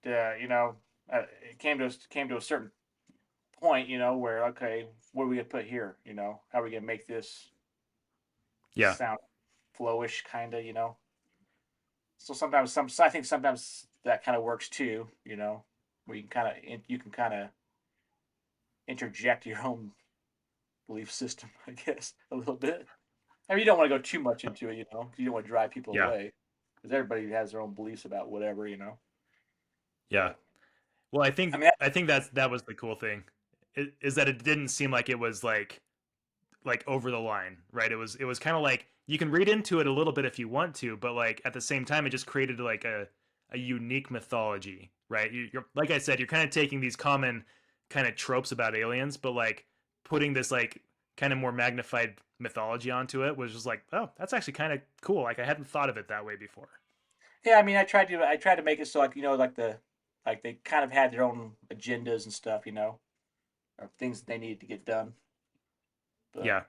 it came to a certain point, where okay, what are we gonna put here? How are we gonna make this
Yeah.
sound flowish, kind of, So sometimes I think sometimes that kind of works too, where you can kind of interject your own belief system, I guess, a little bit. I mean, you don't want to go too much into it, 'cause you don't want to drive people
Yeah.
away, because everybody has their own beliefs about whatever,
Yeah.
But
Well,
I mean,
I think that was the cool thing, is that it didn't seem like it was like over the line, right? It was kind of like you can read into it a little bit if you want to, but like at the same time, it just created like a unique mythology, right? You're like I said, you're kind of taking these common kind of tropes about aliens, but like putting this like kind of more magnified mythology onto it was just like, oh, that's actually kind of cool. Like I hadn't thought of it that way before.
yeah, I mean, I tried to make it so like like they kind of had their own agendas and stuff, or things that they needed to get done, but
Yeah.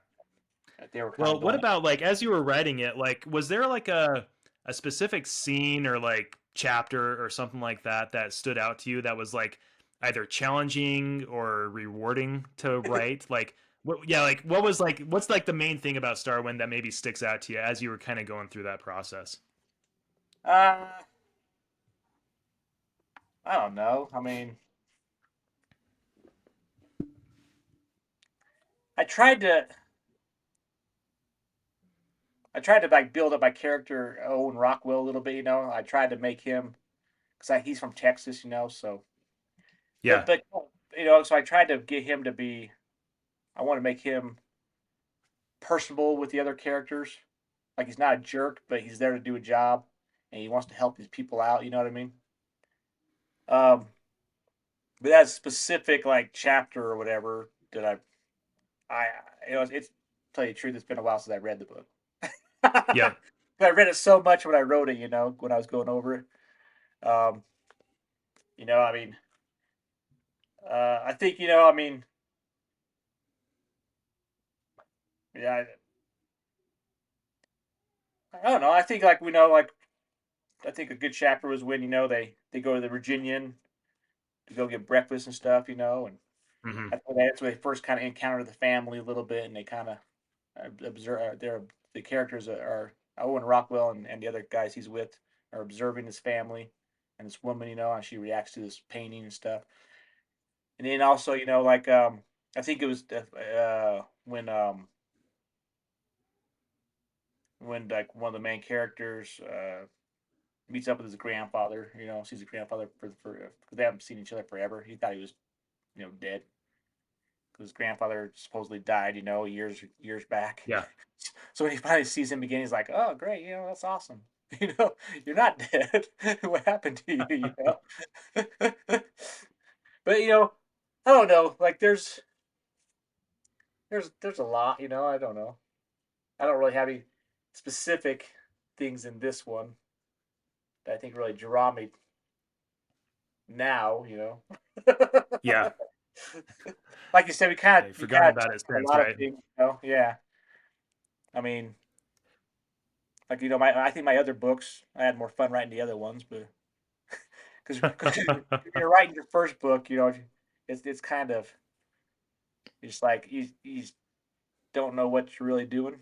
they were kind of
Well, what
going.
about like as you were writing it, like was there like a specific scene or like chapter or something like that that stood out to you that was like either challenging or rewarding to write? Like what yeah, like what was like what's like the main thing about Starwind that maybe sticks out to you as you were kind of going through that process?
Uh, I don't know. I mean, I tried to I tried to like build up my character Owen Rockwell a little bit. I tried to make him. because he's from Texas, so
Yeah.
but so I tried to get him to be. I want to make him personable with the other characters. Like he's not a jerk, but he's there to do a job, and he wants to help these people out. You know what I mean? Um, but that specific like chapter or whatever that I it's tell you the truth, it's been a while since I read the book.
Yep.
But I read it so much when I wrote it, when I was going over it. I mean, I think, I mean, yeah, I don't know. I think like like I think a good chapter was when they go to the Virginian to go get breakfast and stuff, and
Hmm.
that's where they first kind of encounter the family a little bit, and they kind of observe the characters are Owen Rockwell and the other guys he's with are observing his family and this woman, and she reacts to this painting and stuff. And then also, like I think it was when like one of the main characters meets up with his grandfather, sees his grandfather for they haven't seen each other forever. He thought he was dead because his grandfather supposedly died, years back.
Yeah.
So when he finally sees him again, he's like, "Oh, great! That's awesome. You know, you're not dead. What happened to you? But I don't know. Like, there's a lot. I don't know. I don't really have any specific things in this one that I think really draw me now.
Yeah.
Like you said,
Yeah. You've
we
forgotten
kind of
about it
touched on a
since,
lot of
right?
things. Yeah. I mean, like I think my other books, I had more fun writing the other ones, but because you're writing your first book, it's kind of it's like you don't know what you're really doing.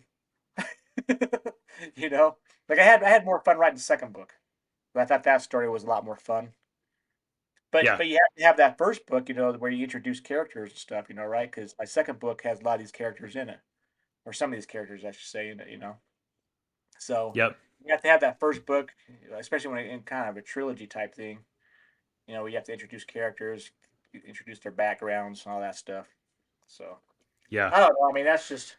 you know, like I had more fun writing the second book. But I thought that story was a lot more fun. But
Yeah.
but you have to have that first book, where you introduce characters and stuff, right? Because my second book has a lot of these characters in it, or some of these characters, I should say, in it. So
Yep.
you have to have that first book, especially when in kind of a trilogy type thing. We have to introduce characters, introduce their backgrounds, and all that stuff. So
Yeah.
I don't know. I mean, that's just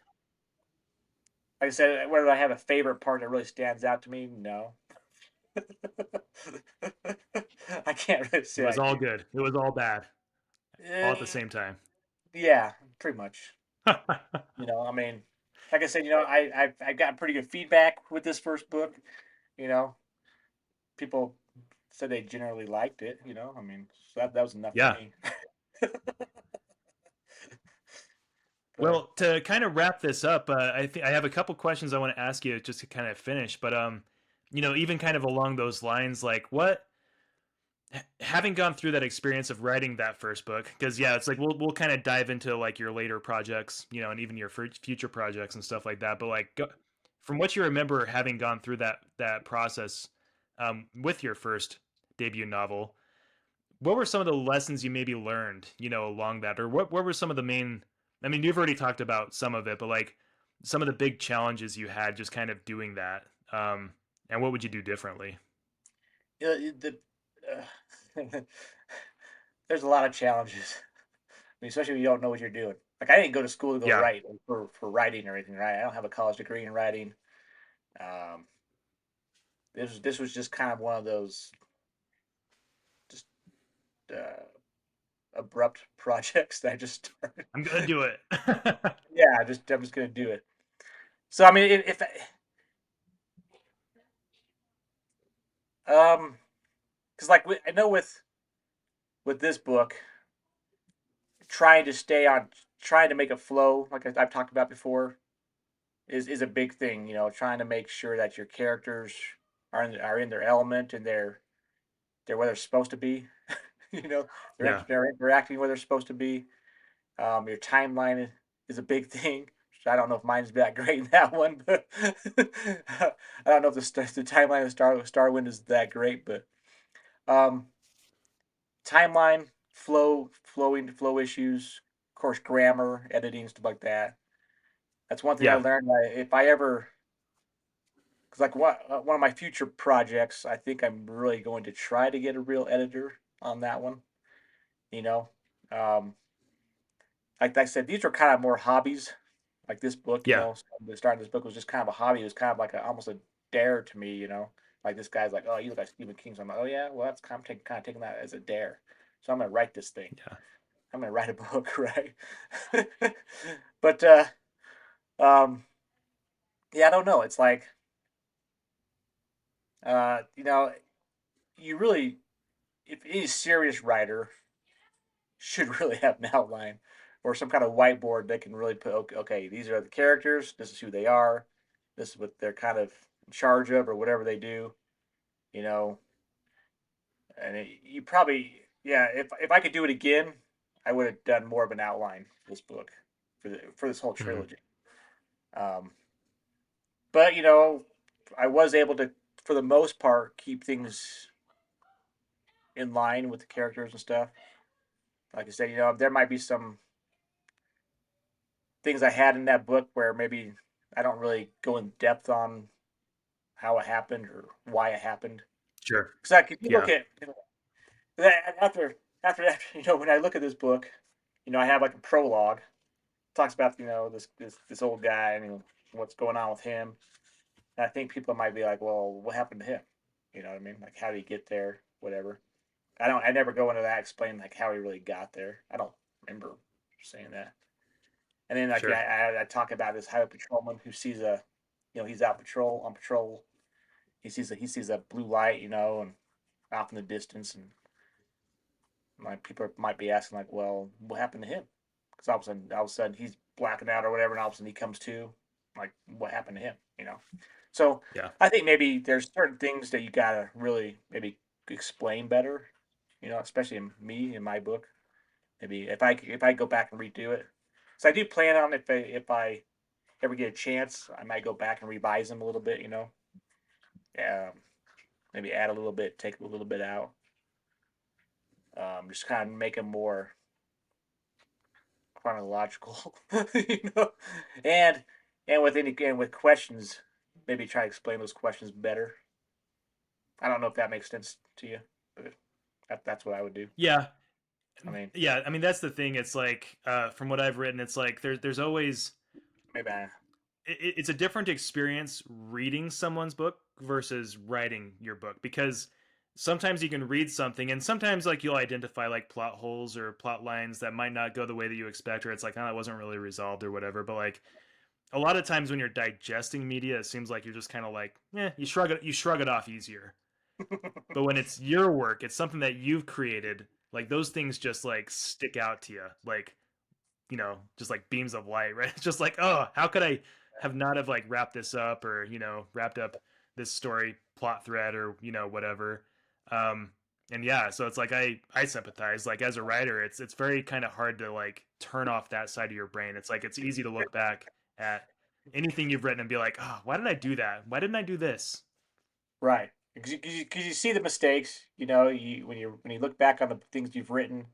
like I said. Whether I have a favorite part that really stands out to me, no. I can't really
It
say
was
I
all
do.
good. It was all bad, all at the
Uh,
same time.
yeah, pretty much. I mean, like I said, I've gotten pretty good feedback with this first book. You know, people said they generally liked it. I mean, so that was enough for
Yeah.
me. But
Well, to kind of wrap this up, I think I have a couple questions I want to ask you just to kind of finish. But even kind of along those lines, like what having gone through that experience of writing that first book, because yeah, it's like we'll kind of dive into like your later projects, and even your future projects and stuff like that. But like from what you remember having gone through that process with your first debut novel, what were some of the lessons you maybe learned, along that, or what were some of the main? I mean, you've already talked about some of it, but like some of the big challenges you had just kind of doing that, and what would you do differently?
there's a lot of challenges. I mean, especially when you don't know what you're doing. Like I didn't go to school to go
Yeah,
write for writing or anything, right? I don't have a college degree in writing. Um, this was just kind of one of those just uh, abrupt projects that I just started.
I'm gonna do it.
Yeah, I'm just gonna do it. So I mean, if because like I know with this book, trying to stay on, trying to make it flow, like I've talked about before, is a big thing. Trying to make sure that your characters are in their element and they're where they're supposed to be. you know,
Yeah,
they're interacting where they're supposed to be. Your timeline is a big thing. I don't know if mine's that great in that one, but I don't know if the timeline of Starwind is that great, but um, timeline, flow issues, of course, grammar, editing, stuff like that. That's one thing I
yeah,
learned. If I ever Because like one of my future projects, I think I'm really going to try to get a real editor on that one. You know, um, like I said, these are kind of more hobbies. Like this book,
Yeah.
the start of this book was just kind of a hobby. It was kind of like almost a dare to me. Like this guy's like, oh, you look like Stephen King. So I'm like, oh yeah, well that's kind of taking that as a dare. So I'm gonna write this thing.
Yeah.
I'm gonna write a book, right? But um, yeah, I don't know. It's like uh, you know, you really, if any serious writer should really have an outline or some kind of whiteboard that can really put, okay, okay, these are the characters, this is who they are, this is what they're kind of in charge of or whatever they do, you know. And you probably, yeah, if I could do it again, I would have done more of an outline for this book, for this whole
Mm-hmm.
trilogy. Um, but I was able to, for the most part, keep things in line with the characters and stuff. Like I said, there might be some things I had in that book where maybe I don't really go in depth on how it happened or why it happened.
Sure.
Because like if you look
Yeah.
at after that, when I look at this book, I have like a prologue. It talks about this old guy and what's going on with him. And I think people might be like, well, what happened to him? You know what I mean? Like how did he get there? Whatever. I never go into that explain like how he really got there. I don't remember saying that. And then like
Sure.
I talk about this highway patrolman who sees he's out on patrol. He sees a blue light, and off in the distance, and like people might be asking like, well, what happened to him? Because all of a sudden he's blacking out or whatever, and all of a sudden he comes to, like, what happened to him? So
Yeah.
I think maybe there's certain things that you gotta really maybe explain better, especially in my book. Maybe if I go back and redo it, so I do plan on if I ever get a chance, I might go back and revise them a little bit. Um, maybe add a little bit, take a little bit out, just kind of make them more chronological, you know, and with questions, maybe try to explain those questions better. I don't know if that makes sense to you, but that's what I would do.
Yeah.
I mean,
Yeah. I mean, that's the thing. It's like, from what I've written, it's like there's always
maybe I
it's a different experience reading someone's book versus writing your book, because sometimes you can read something and sometimes like you'll identify like plot holes or plot lines that might not go the way that you expect, or it's like, oh, it wasn't really resolved or whatever. But like a lot of times when you're digesting media, it seems like you're just kind of like, you shrug it off easier. But when it's your work, it's something that you've created, like those things just like stick out to you, like, just like beams of light, right? It's just like, oh, how could I have not have like wrapped this up, or wrapped up this story plot thread, or whatever. Um, and yeah, so it's like I sympathize. Like as a writer, it's very kind of hard to like turn off that side of your brain. It's like it's easy to look back at anything you've written and be like, oh, why did I do that? Why didn't I do this?
right because you see the mistakes. When you look back on the things you've written.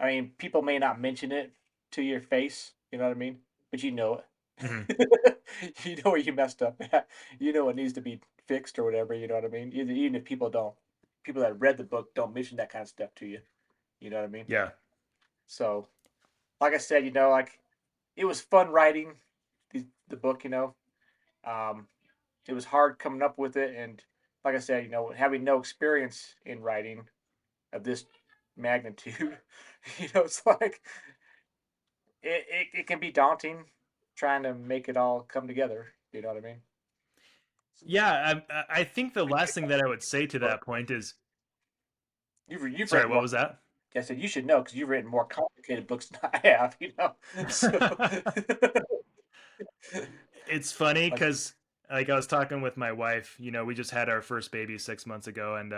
I mean, people may not mention it to your face. You know what I mean? But you know
Hmm.
it. You know where you messed up at. You know what needs to be fixed or whatever. You know what I mean? Even if people that read the book don't mention that kind of stuff to you. You know what I mean?
Yeah.
So, like I said, like it was fun writing the book. Um, it was hard coming up with it, and like I said, having no experience in writing of this magnitude, it's like it can be daunting trying to make it all come together. You know what I mean?
Yeah, I think the last thing that I would say to that point is,
You've
sorry,
written
what
more.
was that?
I said you should know because you've written more complicated books than I have. So
It's funny
like
because like I was talking with my wife. We just had our first baby 6 months ago, and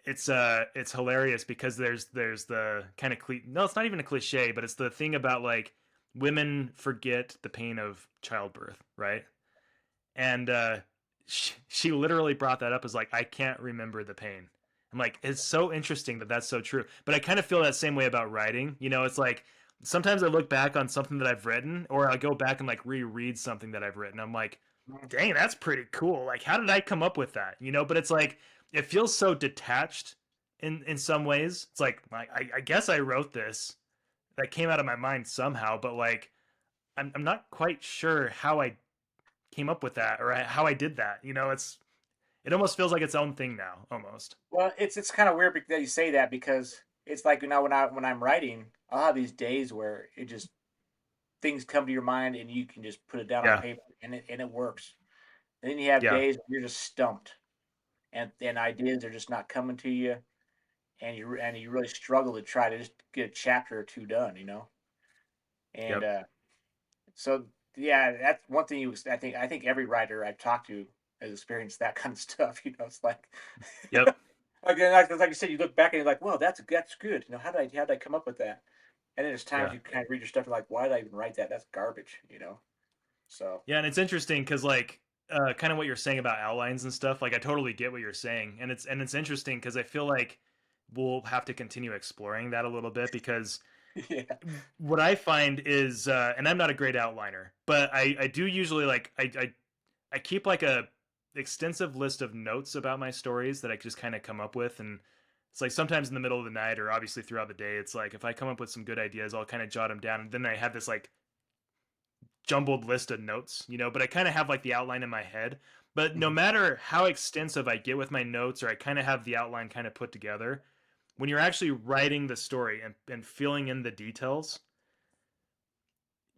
it's hilarious because there's the kind of no, it's not even a cliche, but it's the thing about like women forget the pain of childbirth, right? And she literally brought that up as like, I can't remember the pain. I'm like, it's so interesting that that's so true. But I kind of feel that same way about writing. It's like sometimes I look back on something that I've written, or I go back and like reread something that I've written. I'm like,
Mhm.
dang, that's pretty cool. Like, how did I come up with that? But it's like it feels so detached in some ways. It's like I guess I wrote this that came out of my mind somehow, but like I'm not quite sure how I came up with that or how I did that. It almost feels like its own thing now, almost.
Well, it's kind of weird that you say that because it's like when I'm writing, I'll have these days where it just things come to your mind and you can just put it down on
Yeah,
paper and it works. And then you have
yeah,
days where you're just stumped and ideas are just not coming to you and you really struggle to try to just get a chapter or two done, And
yep,
so yeah, that's one thing I think every writer I've talked to has experienced that kind of stuff. It's like
yep,
like you said, you look back and you're like, "Well, that's good." How did I come up with that? And then there's times
yeah.
you kind of read your stuff and like, "Why did I even write that? That's garbage." So
Yeah, and it's interesting because like kind of what you're saying about outlines and stuff. Like I totally get what you're saying, and it's interesting because I feel like we'll have to continue exploring that a little bit because
yeah.
what I find is, and I'm not a great outliner, but I do usually like I keep like a extensive list of notes about my stories that I just kind of come up with, and it's like sometimes in the middle of the night or obviously throughout the day, it's like if I come up with some good ideas, I'll kind of jot them down, and then I have this like jumbled list of notes, but I kind of have like the outline in my head. But no
Mhm.
matter how extensive I get with my notes, or I kind of have the outline kind of put together, when you're actually writing the story and filling in the details,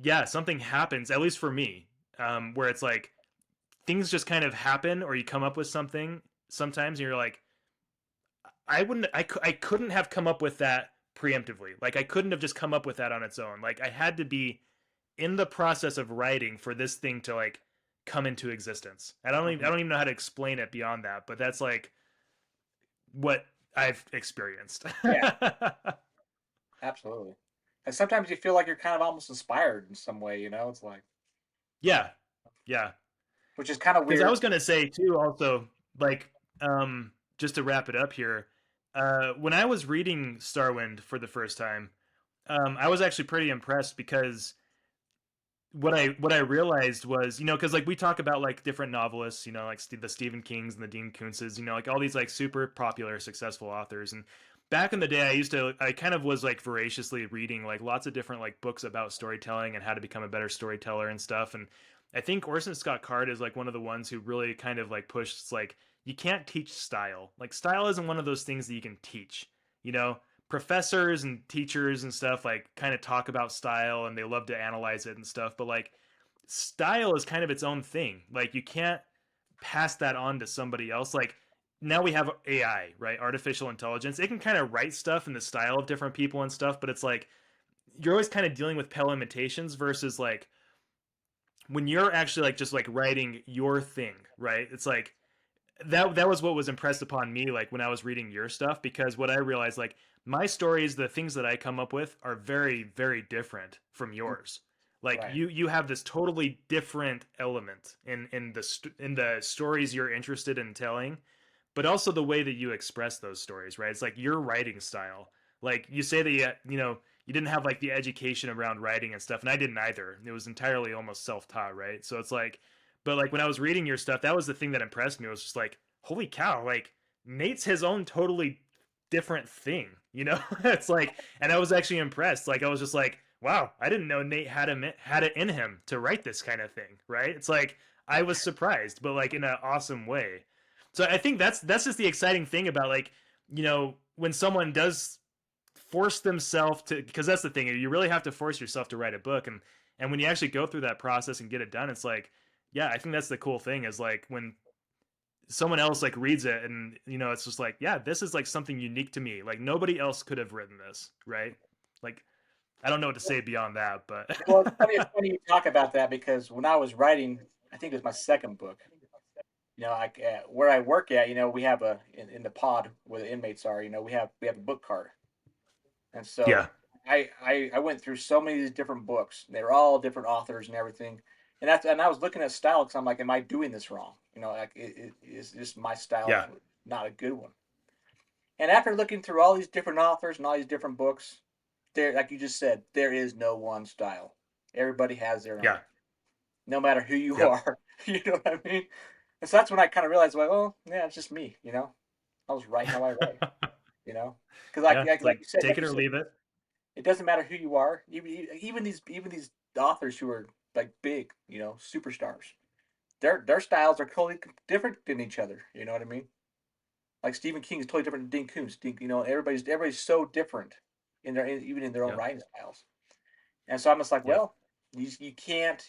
yeah, something happens, at least for me, where it's like things just kind of happen, or you come up with something sometimes, and you're like, I wouldn't, I couldn't have come up with that preemptively. Like, I couldn't have just come up with that on its own. Like, I had to be in the process of writing for this thing to like come into existence. I
Mhm.
don't even know how to explain it beyond that, but that's like what I've experienced.
Yeah, absolutely. And sometimes you feel like you're kind of almost inspired in some way. It's like,
Yeah, yeah.
which is kind of
Because I
weird.
was gonna say too, also like, just to wrap it up here, when I was reading Starwind for the first time, I was actually pretty impressed because what I realized was, because like we talk about like different novelists, like the Stephen Kings and the Dean Kuntzes, like all these like super popular, successful authors. And back in the day, I kind of was like voraciously reading like lots of different like books about storytelling and how to become a better storyteller and stuff. And I think Orson Scott Card is like one of the ones who really kind of like pushed like you can't teach style. Like style isn't one of those things that you can teach. You know, professors and teachers and stuff like kind of talk about style and they love to analyze it and stuff, but like style is kind of its own thing. Like you can't pass that on to somebody else. Like now we have AI, right? Artificial intelligence. It can kind of write stuff in the style of different people and stuff, but it's like you're always kind of dealing with pale imitations versus like when you're actually like just like writing your thing, right? It's like that was what was impressed upon me like when I was reading your stuff, because what I realized, like, my stories, the things that I come up with are very very different from
Mhm.
yours. Like
Right.
you have this totally different element in the stories you're interested in telling, but also the way that you express those stories, right? It's like your writing style. Like you say that you didn't have like the education around writing and stuff, and I didn't either. It was entirely almost self-taught, right? So it's like, but like when I was reading your stuff, that was the thing that impressed me. It was just like, holy cow, like Nate's his own totally different thing, it's like, and I was actually impressed. Like I was just like, wow, I didn't know Nate had it in him to write this kind of thing, right? It's like I was surprised, but like in an awesome way. So I think that's just the exciting thing about like, when someone does force themselves to, because that's the thing, you really have to force yourself to write a book, and when you actually go through that process and get it done, it's like, yeah, I think that's the cool thing is like when someone else like reads it and it's just like, yeah, this is like something unique to me. Like nobody else could have written this, right? Like I don't know what to say beyond that, but
Well, it's funny you talk about that because when I was writing, I think it was my second book. Like where I work at, we have in the pod where the inmates are. We have a book card, and
yeah,
so I went through so many of these different books. They were all different authors and everything, and I was looking at style because I'm like, am I doing this wrong? Like is this my style
yeah,
not a good one? And after looking through all these different authors and all these different books, there, like you just said, there is no one style. Everybody has their
Yeah.
own, no matter who you
Yep.
are. You know what I mean? And so that's when I kind of realized, like, oh, yeah, it's just me. I was right how I write. You know, because
Yeah. It's
like
like
you said,
take it or leave it.
it doesn't matter who you are. Even these authors who are like big, superstars. Their styles are totally different than each other. You know what I mean? Like Stephen King is totally different than Dean Koontz. Everybody's so different even in their own
Yep.
writing styles. And so I'm just like,
Yep.
well, you can't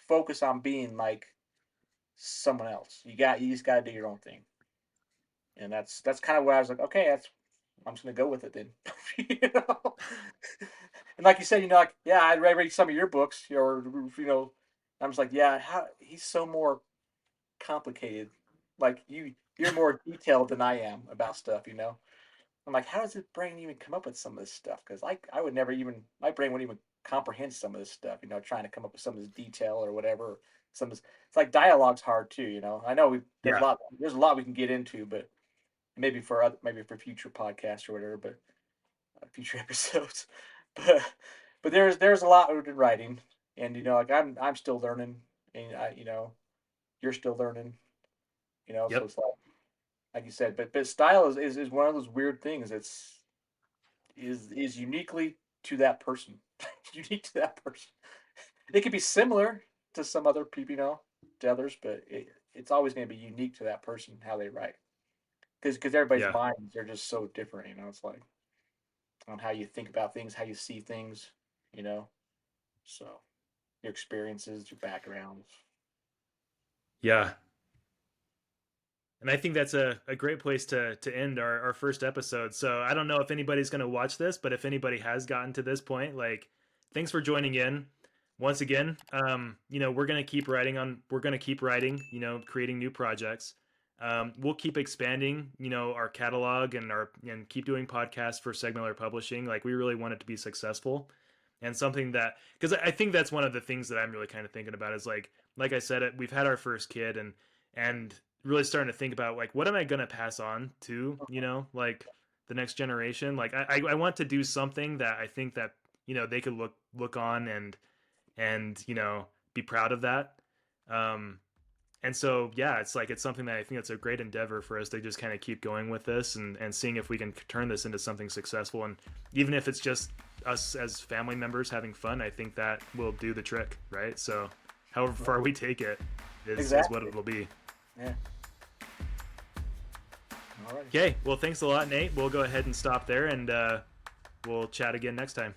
focus on being like someone else. You just got to do your own thing. And that's kind of where I was like, okay, I'm just gonna go with it then. you know? And like you said, like, yeah, I read some of your books, I'm just like, yeah, how he's so more complicated. Like you're more detailed than I am about stuff. I'm like, how does his brain even come up with some of this stuff? Because I would never even, my brain wouldn't even comprehend some of this stuff. Trying to come up with some of this detail or whatever. It's like dialogue's hard too. I know
Yeah.
there's a lot we can get into, but maybe for future podcasts or whatever, but future episodes. But there's a lot we've been writing, and like I'm still learning, and you're still learning. So
Yep.
it's like you said, but style is one of those weird things. Is uniquely to that person, unique to that person. It could be similar to some other people, to others, but it's always going to be unique to that person how they write. Because everybody's
Yeah.
minds are just so different. It's like on how you think about things, how you see things, you know. So your experiences, your backgrounds.
Yeah. And I think that's a great place to end our first episode. So I don't know if anybody's going to watch this, but if anybody has gotten to this point, like, thanks for joining in. Once again, we're going to keep writing, creating new projects. We'll keep expanding, our catalog and keep doing podcasts for Seegmiller Publishing. Like, we really want it to be successful and something that, because I think that's one of the things that I'm really kind of thinking about is like I said, we've had our first kid and really starting to think about like what am I going to pass on to like the next generation. Like I want to do something that I think that they could look on and be proud of that. um and so yeah, it's something that I think it's a great endeavor for us to just kind of keep going with this and seeing if we can turn this into something successful. And even if it's just us as family members having fun, I think that will do the trick, right? So however far we take it is what
Exactly.
it will be.
Yeah. All right.
Okay, well, thanks a lot, Nate. We'll go ahead and stop there, and we'll chat again next time.